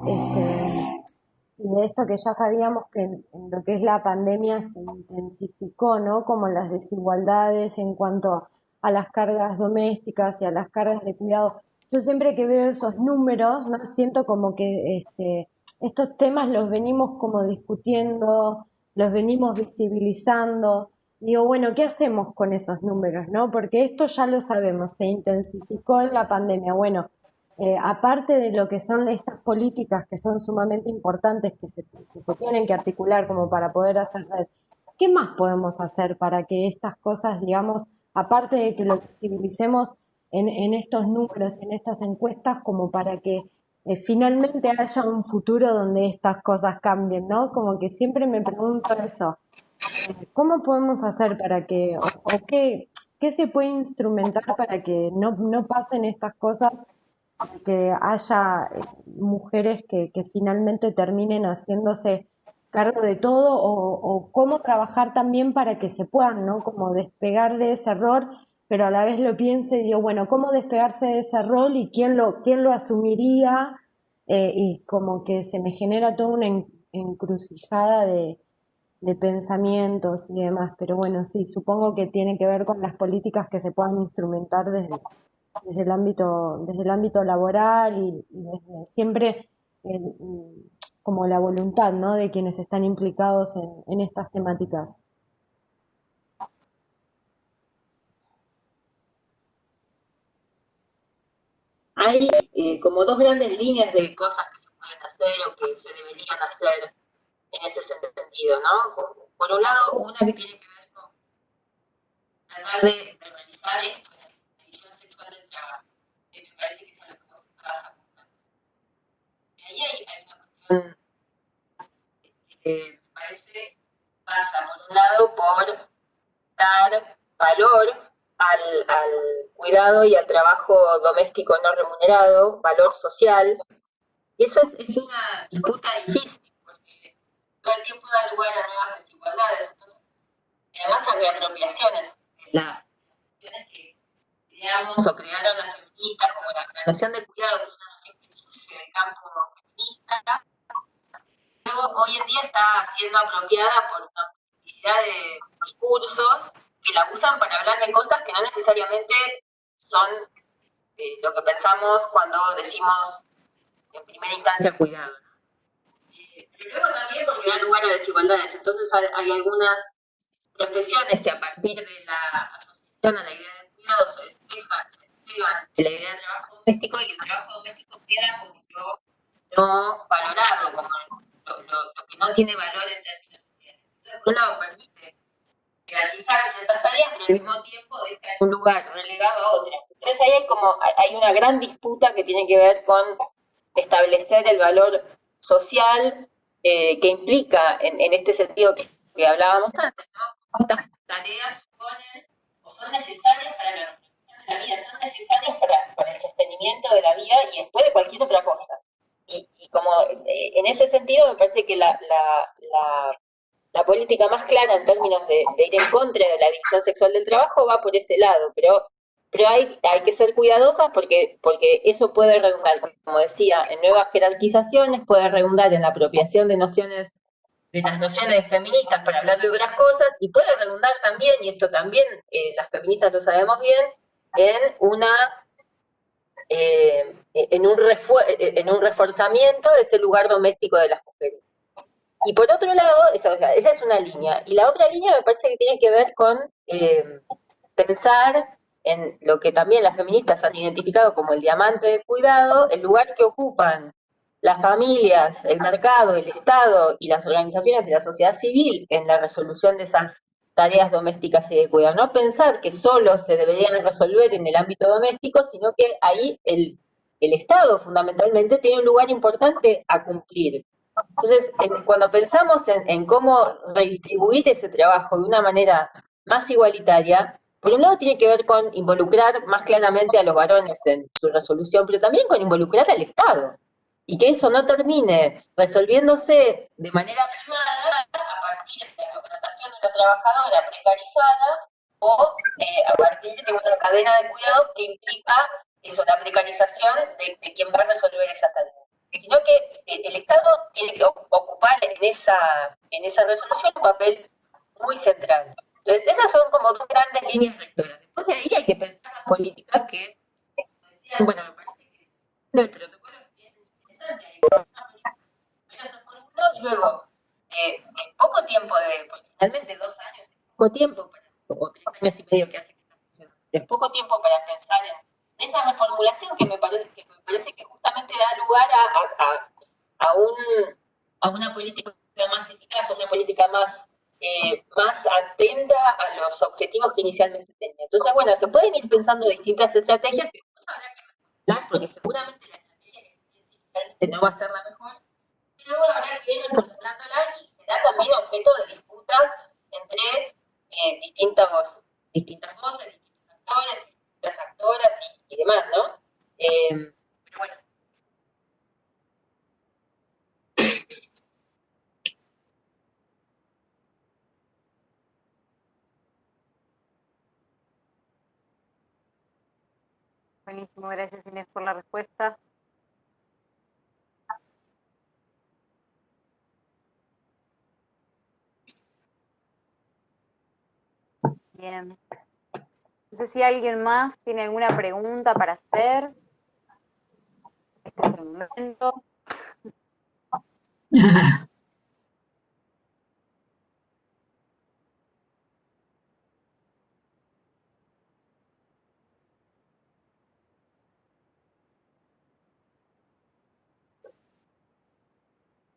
y de esto que ya sabíamos que en lo que es la pandemia se intensificó, ¿no? Como las desigualdades en cuanto a las cargas domésticas y a las cargas de cuidado. Yo siempre que veo esos números, ¿no? Siento como que estos temas los venimos como discutiendo, los venimos visibilizando. Digo, bueno, ¿qué hacemos con esos números, no? Porque esto ya lo sabemos, se intensificó en la pandemia. Bueno, aparte de lo que son estas políticas que son sumamente importantes, que se tienen que articular como para poder hacer red, ¿qué más podemos hacer para que estas cosas, digamos, aparte de que lo visibilicemos en estos números, en estas encuestas, como para que finalmente haya un futuro donde estas cosas cambien, ¿no? Como que siempre me pregunto eso. ¿Cómo podemos hacer para que, o qué se puede instrumentar para que no pasen estas cosas, que haya mujeres que finalmente terminen haciéndose cargo de todo, o cómo trabajar también para que se puedan, ¿no? Como despegar de ese rol, pero a la vez lo pienso y digo, bueno, ¿cómo despegarse de ese rol y quién lo asumiría? Y como que se me genera toda una encrucijada de pensamientos y demás, pero bueno, sí, supongo que tiene que ver con las políticas que se puedan instrumentar desde el ámbito laboral y desde siempre como la voluntad, ¿no? De quienes están implicados en estas temáticas. Hay como dos grandes líneas de cosas que se pueden hacer o que se deberían hacer en ese sentido, ¿no? Por un lado, una que tiene que ver con tratar de normalizar esto, la división sexual del trabajo, que me parece que es a lo que vos estabas apuntando. Y ahí hay una cuestión que me parece pasa, por un lado, por dar valor al cuidado y al trabajo doméstico no remunerado, valor social. Y eso es una disputa difícil, porque todo el tiempo da lugar a nuevas desigualdades. Entonces, además hay reapropiaciones de las cuestiones que creamos o crearon las feministas, como la noción de cuidado, que es una noción que surge del campo feminista. Luego, hoy en día está siendo apropiada por una multiplicidad de discursos que la usan para hablar de cosas que no necesariamente son lo que pensamos cuando decimos en primera instancia cuidado. Pero luego también porque da lugar a desigualdades, entonces hay algunas profesiones que a partir de la asociación a la idea de cuidado se despegan de la idea de trabajo doméstico y el trabajo doméstico queda como lo no valorado, como lo que no tiene valor en términos sociales. Entonces, por un lado permite realizar ciertas tareas, pero al mismo tiempo deja en un lugar relegado a otras. Entonces ahí hay una gran disputa que tiene que ver con establecer el valor social que implica en este sentido que hablábamos antes, ¿no? Estas tareas suponen o son necesarias para la reproducción de la vida, son necesarias para el sostenimiento de la vida y después de cualquier otra cosa. Y como en ese sentido me parece que la política más clara en términos de ir en contra de la división sexual del trabajo va por ese lado, pero hay que ser cuidadosas porque eso puede redundar, como decía, en nuevas jerarquizaciones, puede redundar en la apropiación de las nociones feministas para hablar de otras cosas, y puede redundar también, y esto también las feministas lo sabemos bien, en un reforzamiento de ese lugar doméstico de las mujeres. Y por otro lado, esa es una línea. Y la otra línea me parece que tiene que ver con pensar en lo que también las feministas han identificado como el diamante de cuidado, el lugar que ocupan las familias, el mercado, el Estado y las organizaciones de la sociedad civil en la resolución de esas tareas domésticas y de cuidado. No pensar que solo se deberían resolver en el ámbito doméstico, sino que ahí el Estado fundamentalmente tiene un lugar importante a cumplir. Entonces, cuando pensamos en cómo redistribuir ese trabajo de una manera más igualitaria, por un lado tiene que ver con involucrar más claramente a los varones en su resolución, pero también con involucrar al Estado. Y que eso no termine resolviéndose de manera privada a partir de la contratación de una trabajadora precarizada o a partir de una cadena de cuidado que implica eso, la precarización de quien va a resolver esa tarea. Sino que el Estado tiene que ocupar en esa resolución un papel muy central. Entonces, esas son como dos grandes líneas rectoras. Después de ahí hay que pensar las políticas que, decían, bueno, me parece que el protocolo es bien interesante, hay una política primero se formuló y luego, en poco tiempo, porque finalmente 2 años es poco tiempo, o 3 años y medio que hace que está funcionando, es poco tiempo para pensar en esa reformulación que me parece que justamente da lugar a una política más eficaz, a una política más atenta a los objetivos que inicialmente tenía. Entonces, bueno, se pueden ir pensando distintas estrategias que después habrá que reformular, porque seguramente la estrategia que se piensa inicialmente no va a ser la mejor, pero luego habrá que ir reformulándola y será también objeto de disputas entre distintas voces, distintos actores, distintas actoras y demás, ¿no? Pero bueno. Buenísimo, gracias Inés por la respuesta. Bien. No sé si alguien más tiene alguna pregunta para hacer. Este es el momento.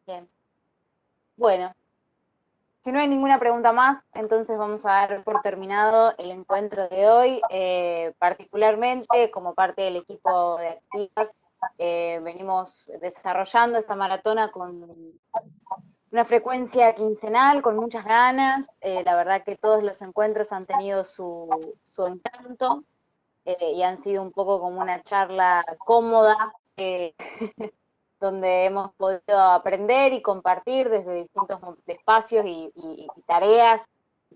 Bien. Bueno, si no hay ninguna pregunta más, entonces vamos a dar por terminado el encuentro de hoy. Particularmente, como parte del equipo de activas, venimos desarrollando esta maratona con una frecuencia quincenal, con muchas ganas. La verdad que todos los encuentros han tenido su encanto y han sido un poco como una charla cómoda, donde hemos podido aprender y compartir desde distintos espacios y tareas,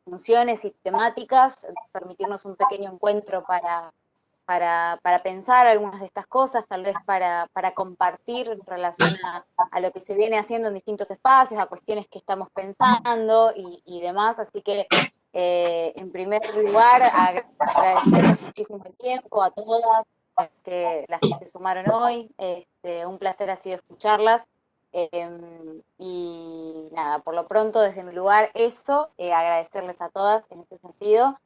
funciones y temáticas, permitirnos un pequeño encuentro para pensar algunas de estas cosas, tal vez para compartir en relación a lo que se viene haciendo en distintos espacios, a cuestiones que estamos pensando y demás. Así que En primer lugar, agradecerles muchísimo el tiempo a todas las que se sumaron hoy. Un placer ha sido escucharlas. Y nada, por lo pronto, desde mi lugar, agradecerles a todas en este sentido.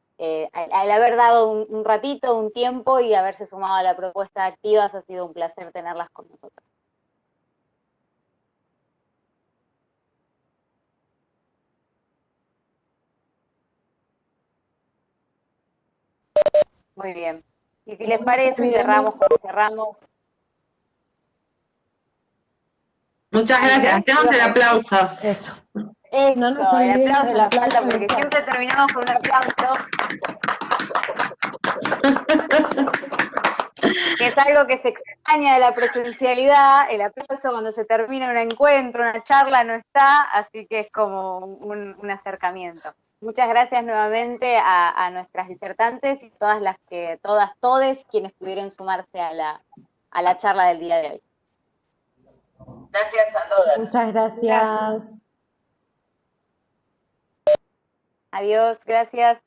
Al haber dado un ratito, un tiempo y haberse sumado a la propuesta de Activas, ha sido un placer tenerlas con nosotros. Muy bien. Y si les parece, cerramos. Muchas gracias. Hacemos el aplauso. Eso. Eso, No nos el olvidemos aplauso del nos falta aplauso. porque siempre terminamos con un aplauso. Que es algo que se extraña de la presencialidad. El aplauso cuando se termina un encuentro, una charla, no está, así que es como un acercamiento. Muchas gracias nuevamente a nuestras disertantes y todes quienes pudieron sumarse a la charla del día de hoy. Gracias a todas. Muchas gracias. Adiós, gracias.